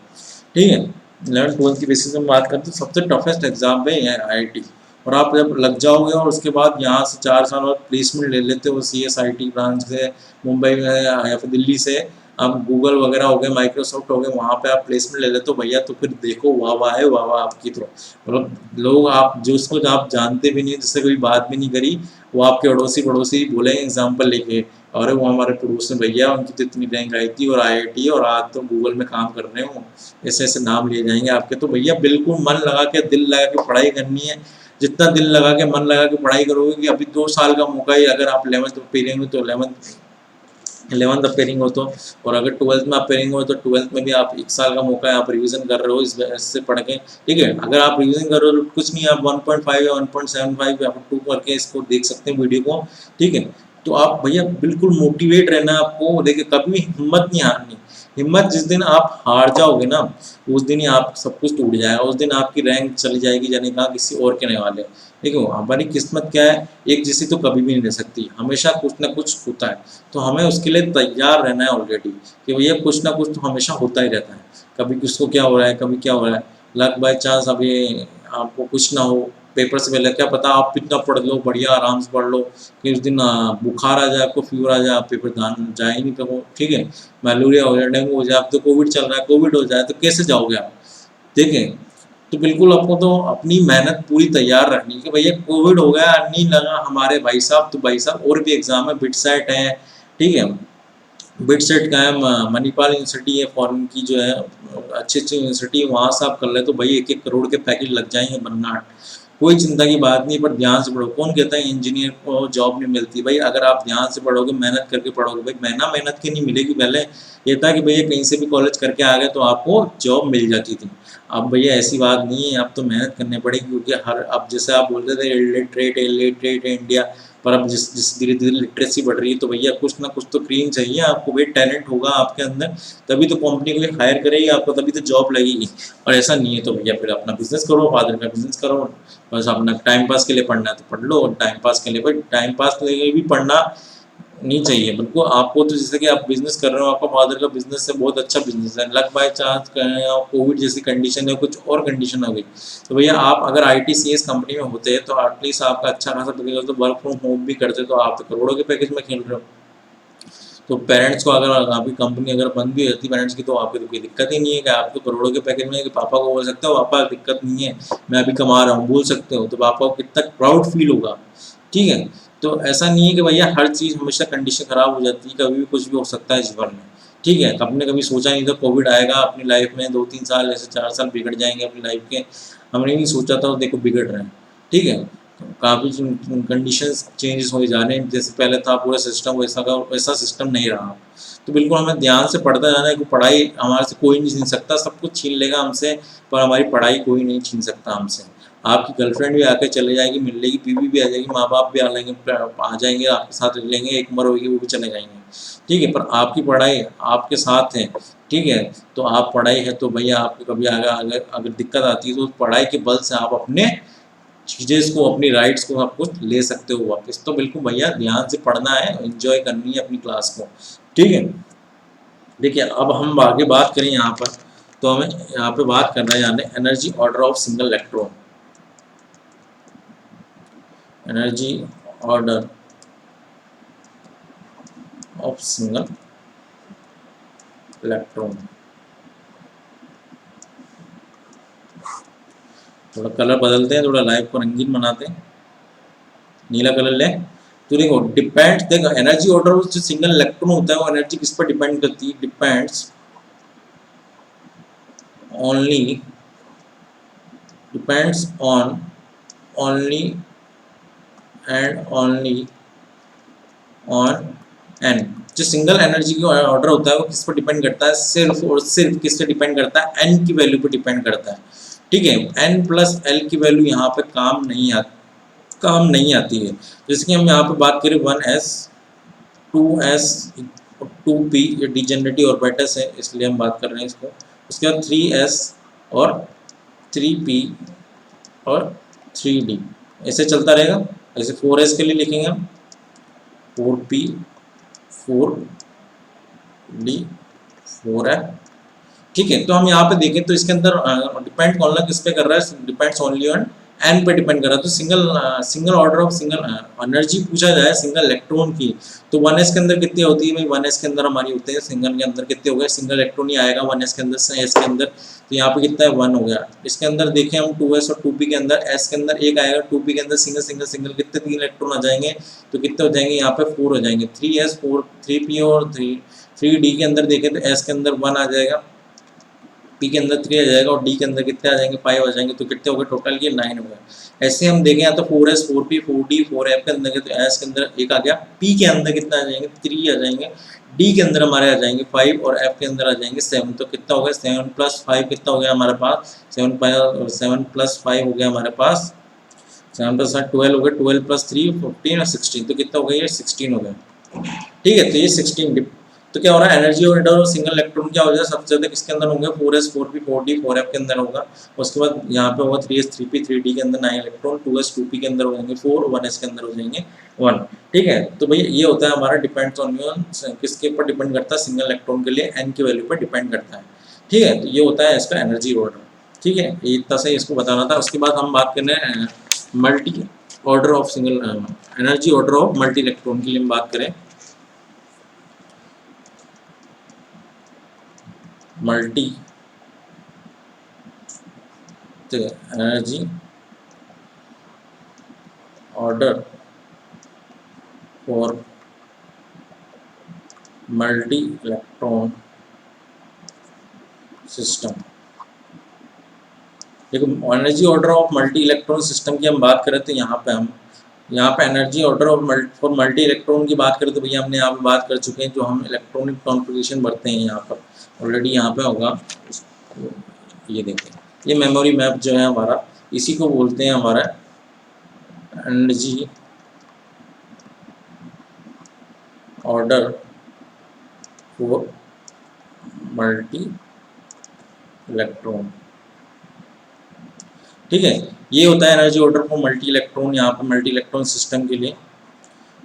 ठीक है। 11th 12th की बेसिस में बात करते हैं, सबसे टफेस्ट एग्जाम है ये आईआईटी। और आप जब लग जाओगे और उसके बाद यहाँ से 4 साल बाद प्लेसमेंट ले लेते हो सीएसआईटी ब्रांच से, मुंबई में या फिर दिल्ली से, आप गूगल वगैरह हो गए, माइक्रोसॉफ्ट हो गए, वहाँ पे आप प्लेसमेंट ले लेते हो भैया, तो फिर देखो वाह वाह है, वाह वाह आपकी। तो मतलब लोग आप जो उसको आप जानते भी नहीं, जिससे कोई बात भी नहीं करी, वो आपके अड़ोसी पड़ोसी बोले एग्जाम्पल लेके, और वो हमारे पड़ोस में भैया उनकी तो इतनी रैंक आई थी और आईआईटी, और आज तो गूगल में काम कर रहे हो, ऐसे ऐसे नाम लिए जाएंगे आपके। तो भैया बिल्कुल मन लगा के दिल लगा के पढ़ाई करनी है, जितना दिल लगा के मन लगा के पढ़ाई करोगे, कि अभी 2 साल का मौका है, अगर आप 11th अपेयरिंग हो तो 11th अपेयरिंग हो तो, और अगर 12th में अपेयरिंग हो तो 12th में भी आप 1 साल का मौका है, आप रिवीजन कर रहे हो इस वजह से पढ़ के, ठीक है। अगर आप रिवीजन कर रहे हो तो कुछ नहीं, आप 1.5 या 1.75 या 2 करके इसको देख सकते हैं वीडियो को, ठीक है। तो आप भैया बिल्कुल मोटिवेट रहना है आपको, देखिए कभी हिम्मत नहीं हारनी। हिम्मत जिस दिन आप हार जाओगे ना, उस दिन ही आप सब कुछ टूट जाएगा, उस दिन आपकी रैंक चली जाएगी, जाने कहा किसी और के नहीं वाले। देखो हमारी किस्मत क्या है, एक जैसी तो कभी भी नहीं रह सकती, हमेशा कुछ ना कुछ होता है। तो हमें उसके लिए तैयार रहना है ऑलरेडी, कि भैया कुछ ना कुछ तो हमेशा होता ही रहता है, कभी किसको क्या हो रहा है, कभी क्या हो रहा है। लक बाय चांस अभी आपको कुछ ना हो, पेपर से पहले क्या पता आप इतना पढ़ लो, बढ़िया आराम से पढ़ लो, कि उस दिन बुखार आ जाए, आपको फीवर आ जाए, आप पेपर दान जा ही नहीं पाओ, ठीक है। मलेरिया हो जाए, डेंगू हो जाए, अब तो कोविड चल रहा है, कोविड हो जाए तो कैसे जाओगे आप, देखें। तो बिल्कुल आपको तो अपनी मेहनत पूरी तैयार रखनी है, कि भैया कोविड हो गया नहीं लगा हमारे भाई साहब, तो भाई साहब और भी एग्जाम है, बिटसेट है, ठीक है। बिटसेट का है, मणिपाल यूनिवर्सिटी है फॉरेन की जो है, अच्छी अच्छी यूनिवर्सिटी है, वहाँ से आप कर ले तो भाई 1-1 करोड़ के पैकेज लग जाएंगे बनना, कोई चिंता की बात नहीं। पर ध्यान से पढ़ो, कौन कहता है इंजीनियर को जॉब नहीं मिलती, भाई अगर आप ध्यान से पढ़ोगे, मेहनत करके पढ़ोगे, भाई महीना मेहनत की नहीं मिलेगी। पहले ये था कि भैया कहीं से भी कॉलेज करके आ गए तो आपको जॉब मिल जाती थी, अब भैया ऐसी बात नहीं है, अब तो मेहनत करनी पड़ेगी, क्योंकि हर अब जैसे आप बोलते थे इलिटरेट है इंडिया, पर अब जिस जिस धीरे धीरे लिटरेसी बढ़ रही है, तो भैया कुछ ना कुछ तो क्रीम चाहिए आपको, भाई टैलेंट होगा आपके अंदर, तभी तो कंपनी को हायर करेगी आपको, तभी तो जॉब लगेगी। और ऐसा नहीं है तो भैया फिर अपना बिजनेस करो, फादर का बिजनेस करो, बस अपना टाइम पास के लिए पढ़ना है तो पढ़ लो, टाइम पास के लिए, भाई टाइम पास के लिए भी पढ़ना नहीं चाहिए बिल्कुल आपको। तो जैसे कि आप बिजनेस कर रहे हो, आपका फादर का बिजनेस है, बहुत अच्छा बिजनेस है, लक बाय चांस कोविड जैसी कंडीशन है, कुछ और कंडीशन हो गई, तो भैया आप अगर ITCS कंपनी में होते हैं तो एटलीस्ट आपका अच्छा खासा पैकेज होता, तो वर्क फ्रॉम होम भी करते, तो आप तो करोड़ों के पैकेज में खेल रहे हो। तो पेरेंट्स को अगर आपकी कंपनी अगर बंद भी रहती पेरेंट्स की, तो आपकी तो कोई दिक्कत ही नहीं है, कि आप तो करोड़ों के पैकेज में, कि पापा को बोल सकते हो पापा दिक्कत नहीं है, मैं अभी कमा रहा हूँ, बोल सकते हो, तो पापा को कितना प्राउड फील होगा, ठीक है। तो ऐसा नहीं है कि भैया हर चीज़ हमेशा कंडीशन खराब हो जाती है, कभी भी कुछ भी हो सकता है जीवन में, ठीक है। हमने कभी सोचा नहीं था कोविड आएगा अपनी लाइफ में, 2-3 साल ऐसे 4 साल बिगड़ जाएंगे अपनी लाइफ के, हमने नहीं सोचा था, और देखो बिगड़ रहे हैं, ठीक है। काफ़ी कंडीशंस चेंजेस हो जा रहे हैं, जैसे पहले था पूरा सिस्टम वैसा का वैसा सिस्टम नहीं रहा। तो बिल्कुल हमें ध्यान से पढ़ते जाना है, कि पढ़ाई हमारे से कोई नहीं छीन सकता, सब कुछ छीन लेगा हमसे, पर हमारी पढ़ाई कोई नहीं छीन सकता हमसे। आपकी गर्लफ्रेंड भी आके चले जाएगी, मिल लेगी, बीवी भी आ जाएगी, माँ बाप भी आ जाएंगे आपके साथ रह लेंगे, एक उम्र होगी वो भी चले जाएंगे, ठीक है। पर आपकी पढ़ाई आपके साथ है, ठीक है। तो आप पढ़ाई है तो भैया आपको कभी अगर अगर दिक्कत आती है, तो पढ़ाई के बल से आप अपने चीज़ें को, अपनी राइट्स को आप कुछ ले सकते हो वापस। तो बिल्कुल भैया ध्यान से पढ़ना है, एंजॉय करनी है अपनी क्लास को, ठीक है। देखिए अब हम आगे बात करें यहाँ पर, तो हमें यहाँ पे बात करना है यानी energy order of single electron, energy order of single electron. थोड़ा कलर बदलते हैं, थोड़ा लाइफ को रंगीन बनाते हैं, नीला कलर ले। तो देखो डिपेंड्स, देखो एनर्जी ऑर्डर जो सिंगल इलेक्ट्रॉन होता है वो एनर्जी किस पर डिपेंड करती है, depends only, depends on only and only on an. जो सिंगल एनर्जी का ऑर्डर होता है वो किस पर डिपेंड करता है, सिर्फ और सिर्फ किस पे डिपेंड करता है, एन की वैल्यू पे डिपेंड करता है, ठीक है। एन प्लस एल की वैल्यू यहाँ पे काम नहीं आती है। जैसे कि हम यहाँ पे बात करें 1s 2s 2p, ये डिजेनरेटिव ऑर्बिटल्स है इसलिए हम बात कर रहे हैं इसको। उसके बाद 3s और 3p और 3d, ऐसे चलता रहेगा। ऐसे 4s के लिए लिखेंगे हम 4p 4d 4f। ठीक है, तो हम यहाँ पे देखें तो इसके अंदर डिपेंड कौन किस पे कर रहा है, डिपेंड्स ओनली ऑन एन पे डिपेंड कर रहा है। तो single order of single energy पूछा जाए सिंगल इलेक्ट्रॉन की, तो 1s के अंदर कितनी होती है भाई, 1s के अंदर हमारी होते हैं, सिंगल के अंदर कितने हो गए, सिंगल इलेक्ट्रॉन ही आएगा 1s के अंदर से s के अंदर, तो यहाँ पे कितना है 1 हो गया। इसके अंदर देखें हम 2s और 2p के अंदर, s के अंदर एक आएगा, 2p के अंदर सिंगल सिंगल सिंगल कितने 3 इलेक्ट्रॉन आ जाएंगे, तो कितने हो जाएंगे यहाँ पे 4 हो जाएंगे, 3s 4 3p और 3d के अंदर देखें तो s के अंदर 1 आ जाएगा, पी के अंदर 3 आ जाएगा और डी के अंदर कितने आ जाएंगे 5 आ जाएंगे, तो कितने हो गए टोटल, ये 9 हो गए। ऐसे हम देखें या तो 4s 4p 4d 4f के अंदर, तो एस के अंदर एक आ गया, पी के अंदर कितना आ जाएंगे 3 आ जाएंगे, डी के अंदर हमारे आ जाएंगे 5 और एफ के अंदर आ जाएंगे 7, तो कितना हो गया 7 + 5 कितना हो गया हमारे पास 7 + 5 हो गया हमारे पास 7 + 7 12 हो गया, 12 + 3 15 और 16, तो कितना हो गया ये 16 हो गया। ठीक है, तो ये 16 तो क्या हो रहा है एनर्जी ऑर्डर और सिंगल इलेक्ट्रॉन क्या हो जाएगा सबसे ज़्यादा किसके अंदर होंगे 4s 4p 4d 4f के अंदर होगा। उसके बाद यहाँ पे होगा 3s 3p 3d के अंदर 9 इलेक्ट्रॉन, 2s 2p के अंदर हो जाएंगे 4, 1s के अंदर हो जाएंगे 1। ठीक है, तो भैया ये होता है हमारा डिपेंड्स ऑन किसके ऊपर डिपेंड करता है, सिंगल इलेक्ट्रॉन के लिए n की वैल्यू पर डिपेंड करता है। ठीक है, तो ये होता है इसका एनर्जी ऑर्डर। ठीक है, इतना से इसको बताना था। उसके बाद हम बात करने multi order of single energy order of multi electron के लिए हम बात करें, multi energy order for multi electron system. देखो energy order of multi electron system की हम बात करें तो यहाँ पे energy order of for multi electron की बात करें तो भैया हमने यहाँ पे बात कर चुके हैं, जो हम इलेक्ट्रॉनिक कॉन्फ़िगरेशन भरते हैं यहाँ पर ऑलरेडी यहाँ पे होगा। ये देखें, ये मेमोरी मैप जो है हमारा, इसी को बोलते हैं हमारा energy order for multi electron. ठीक है, ये होता है energy order for multi electron. यहाँ पर मल्टी इलेक्ट्रॉन सिस्टम के लिए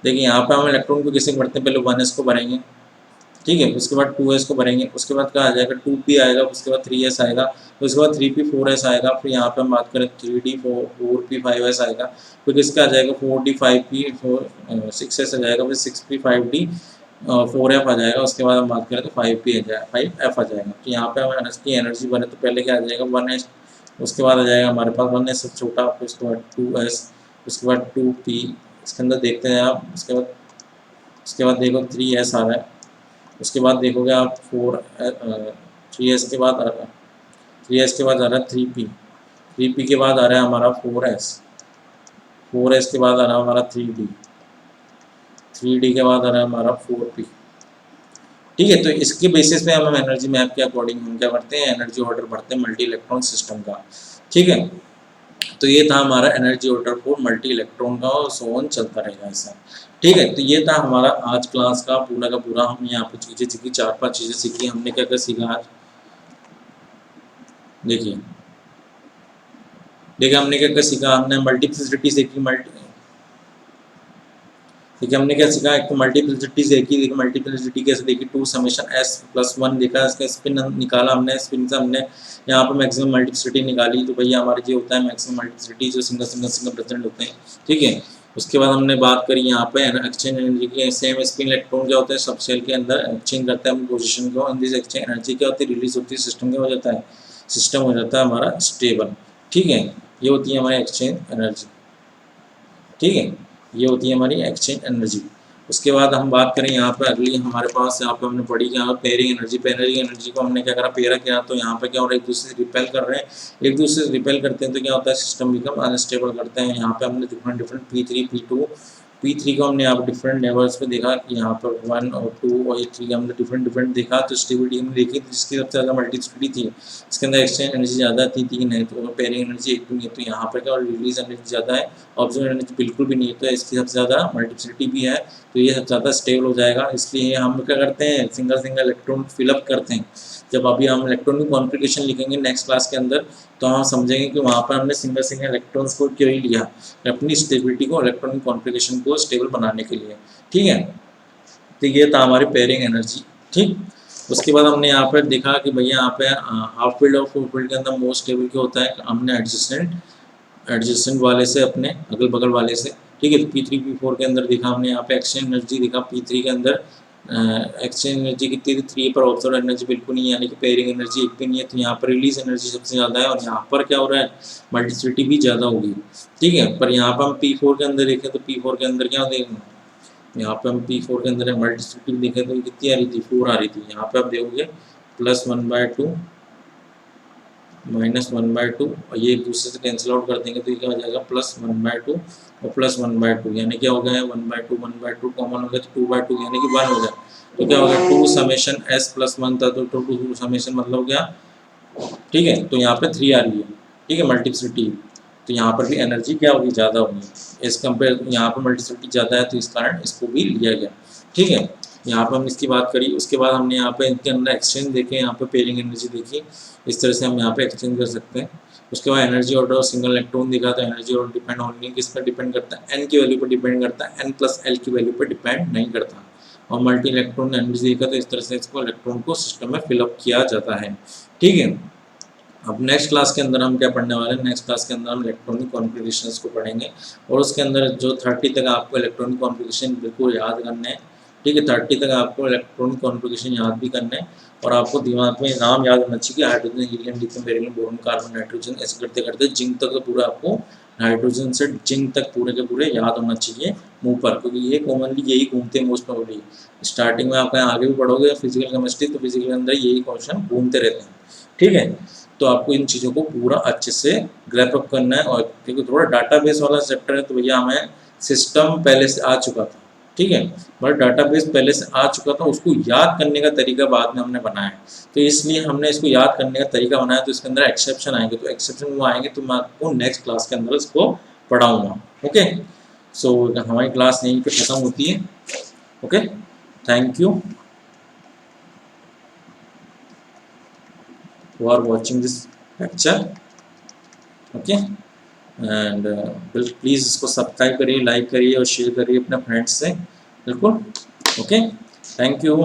देखिए यहाँ पे हम इलेक्ट्रॉन को किसे भरते हैं, पहले 1s को भरेंगे, ठीक है, उसके बाद 2s को भरेंगे, उसके बाद क्या आ जाएगा 2p आएगा, उसके बाद 3s आएगा, उसके बाद 3p 4s आएगा, फिर यहाँ पे हम बात करें 3d 4p 5s आएगा, फिर किसका आ जाएगा 4d 5p 6s आ जाएगा, फिर 6p 5d 4f आ जाएगा, उसके बाद हम बात करें तो 5p आ जाएगा 5f आ जाएगा। तो यहाँ पे हम इसकी एनर्जी बने तो पहले क्या आ जाएगा 1s, उसके बाद आ जाएगा हमारे पास 1s सबसे छोटा, फिर उसके बाद 2s, उसके बाद 2p, इसके अंदर देखते हैं आप, उसके बाद देखो 3s आ रहा है, उसके बाद देखोगे आप 3s के बाद 3s के बाद आ रहा है 3p के बाद आ रहा है हमारा 4s के बाद आ रहा है हमारा 3d के बाद आ रहा है हमारा 4p। ठीक है, तो इसके बेसिस पे हम एनर्जी मैप के अकॉर्डिंग हम क्या करते हैं एनर्जी ऑर्डर भरते हैं मल्टी इलेक्ट्रॉन सिस्टम का। ठीक है, तो ये था हमारा energy order for multi electron का, और सो ऑन चलता रहेगा ऐसा। ठीक है, तो ये था हमारा आज क्लास का पूरा हमने यहाँ पे चीज़ें सीखी, 4-5 चीज़ें सीखी। हमने क्या क्या सीखा आज, देखिए हमने क्या क्या सीखा, हमने मल्टीप्लिसिटी सीखी, देखिए हमने क्या सीखा, एक तो मल्टीप्लिसिटी देखी, देखिए मल्टीप्लिसिटी कैसे देखी, 2 समेशन s + 1 देखा, इसका स्पिन निकाला हमने, स्पिन से हमने यहाँ पे मैक्सिमम मल्टीप्लिसिटी निकाली, तो भैया हमारी ये होता है मैक्सिमम मल्टीप्लिसिटी जो सिंगल प्रेजेंट होते हैं। ठीक है, उसके बाद हमने बात करी यहाँ पे एक्सचेंज एनर्जी की, सेम स्पिन इलेक्ट्रॉन क्या होता है सब सेल के अंदर एक्सचेंज करता है अपनी पोजिशन को, दिस एक्सचेंज एनर्जी क्या होती है रिलीज होती है, सिस्टम क्या हो जाता है, सिस्टम हो जाता है हमारा स्टेबल। ठीक है, ये होती है हमारी एक्सचेंज एनर्जी। ठीक है, ये होती है हमारी एक्सचेंज एनर्जी। उसके बाद हम बात करें यहाँ पे अगली हमारे पास यहाँ पे हमने पढ़ी कि यहाँ पेयरिंग एनर्जी को हमने क्या करा पेयर किया, तो यहाँ पे क्या हो रहा है एक दूसरे से रिपेल कर रहे हैं, एक दूसरे से रिपेल करते हैं तो क्या होता है सिस्टम बिकम अनस्टेबल करते हैं। यहाँ पे हमने डिफरेंट P3 P2 P3 को हमने यहाँ पर डिफरेंट लेवल्स पे देखा कि यहाँ पर 1 और 2 और 3 हमने डिफरेंट देखा, तो स्टेबिलिटी हमने देखी जिसकी सबसे ज़्यादा मल्टीप्लिसिटी थी, इसके अंदर एक्सचेंज एनर्जी ज़्यादा थी 3 है, तो पेयरिंग एनर्जी 1 नहीं है, तो यहाँ पर क्या रिलीज एनर्जी ज़्यादा है, ऑब्जर्व एनर्जी बिल्कुल भी नहीं है, तो इसकी सबसे ज़्यादा मल्टीप्लिसिटी भी है, तो ये सबसे ज़्यादा स्टेबल हो जाएगा। इसलिए हम क्या करते हैं सिंगल इलेक्ट्रॉन फिलअप करते हैं। जब अभी हम इलेक्ट्रॉनिक कॉन्फ़िगरेशन लिखेंगे नेक्स्ट क्लास के अंदर, तो हम समझेंगे कि वहाँ पर हमने सिंगल सिंगल इलेक्ट्रॉन्स को क्यों ही लिया, अपनी स्टेबिलिटी को, इलेक्ट्रॉनिक कॉन्फ़िगरेशन को स्टेबल बनाने के लिए। ठीक है, तो ये था हमारी पेयरिंग एनर्जी। ठीक, उसके बाद हमने यहाँ पर देखा कि भैया यहाँ पे हाफ फील्ड और फुल फील्ड के अंदर मोस्ट स्टेबल क्या होता है, हमने एडजेसेंट वाले से, अपने अगल बगल वाले से। ठीक है, तो P3 P4 के अंदर देखा हमने यहाँ पे एक्सचेंज एनर्जी देखा, P3 के अंदर एक्सचेंज एनर्जी कितनी थी 3 पर, ऑब्जर्व एनर्जी बिल्कुल नहीं है, यानी कि पेयरिंग एनर्जी एक भी नहीं है, तो यहाँ पर रिलीज एनर्जी सबसे ज़्यादा है, और यहाँ पर क्या हो रहा है, मल्टीप्लिसिटी भी ज़्यादा होगी। ठीक है, पर यहाँ पर हम P4 के अंदर देखें तो P4 के अंदर क्या देखेंगे, यहाँ पे हम P4 के अंदर मल्टीप्लिसिटी देखें तो कितनी आ रही थी, 4 आ रही थी। यहाँ पे आप देखोगे +1/2 -1/2, और ये एक दूसरे से कैंसिल आउट कर देंगे तो ये क्या हो जाएगा, +1/2 और +1/2, यानी क्या हो गया, 1/2 कॉमन हो गया तो 2/2 यानी कि 1 हो गया। तो क्या हो गया, 2 समेशन S + 1 था, तो 2 समेशन मतलब क्या। ठीक है, तो यहाँ पे 3 आ रही है। ठीक है, मल्टीप्लिसिटी, तो यहाँ पर भी एनर्जी क्या होगी, ज़्यादा होगी इस कंपेयर, यहाँ पर मल्टीप्लिसिटी ज़्यादा है तो इस कारण इसको भी लिया गया। ठीक है, यहाँ पर हम इसकी बात करी, उसके बाद हमने यहाँ पे इनके अंदर एक्सचेंज देखे, यहाँ पे पेयरिंग एनर्जी देखी, इस तरह से हम यहाँ पे एक्सचेंज कर सकते हैं। उसके बाद एनर्जी ऑर्डर और सिंगल इलेक्ट्रॉन दिखा, तो एनर्जी ऑर्डर डिपेंड ओनली किस पर डिपेंड करता है, एन की वैल्यू पर डिपेंड करता है, n+L की वैल्यू पर डिपेंड नहीं करता। और मल्टी इलेक्ट्रॉन एनर्जी देखा, तो इस तरह से इसको इलेक्ट्रॉन को सिस्टम में फिलअप किया जाता है। ठीक है, अब नेक्स्ट क्लास के अंदर हम क्या पढ़ने वाले हैं, नेक्स्ट क्लास के अंदर हम इलेक्ट्रॉनिक कॉन्फ़िगरेशंस को पढ़ेंगे, और उसके अंदर जो 30 तक आपको इलेक्ट्रॉनिक कॉन्फ़िगरेशन बिल्कुल याद करने हैं। ठीक है, 30 तक आपको इलेक्ट्रॉनिक कॉन्फ़िगरेशन याद भी करने हैं, और आपको दिमाग में नाम याद होना चाहिए कि hydrogen, helium, lithium, beryllium, boron, carbon, nitrogen, ऐसे करते करते जिंक तक तो पूरा आपको, हाइड्रोजन से जिंक तक पूरे के पूरे याद होना चाहिए मुंह पर, क्योंकि ये कॉमनली यही घूमते हैं मोस्ट प्रोबेबली। स्टार्टिंग में आप कहीं आगे भी पढ़ोगे फिजिकल केमिस्ट्री, तो फिजिकल के अंदर यही क्वेश्चन घूमते रहते हैं। ठीक है, तो आपको इन चीज़ों को पूरा अच्छे से ग्रैप अप करना है, और क्योंकि थोड़ा डाटाबेस वाला चैप्टर है, तो भैया हमें सिस्टम पहले से आ चुका था। ठीक है, बट डाटाबेस पहले से आ चुका था, उसको याद करने का तरीका बाद में हमने बनाया है, तो इसलिए हमने इसको याद करने का तरीका बनाया। तो इसके अंदर एक्सेप्शन आएंगे, तो एक्सेप्शन वो आएंगे तो मैं आपको नेक्स्ट क्लास के अंदर इसको पढ़ाऊँगा। ओके, सो हमारी क्लास यहीं पर ख़त्म होती है। Okay, thank you who are watching this lecture. Okay, and please इसको सब्सक्राइब करिए, लाइक करिए और शेयर करिए अपने फ्रेंड्स से, बिल्कुल। Okay, thank you.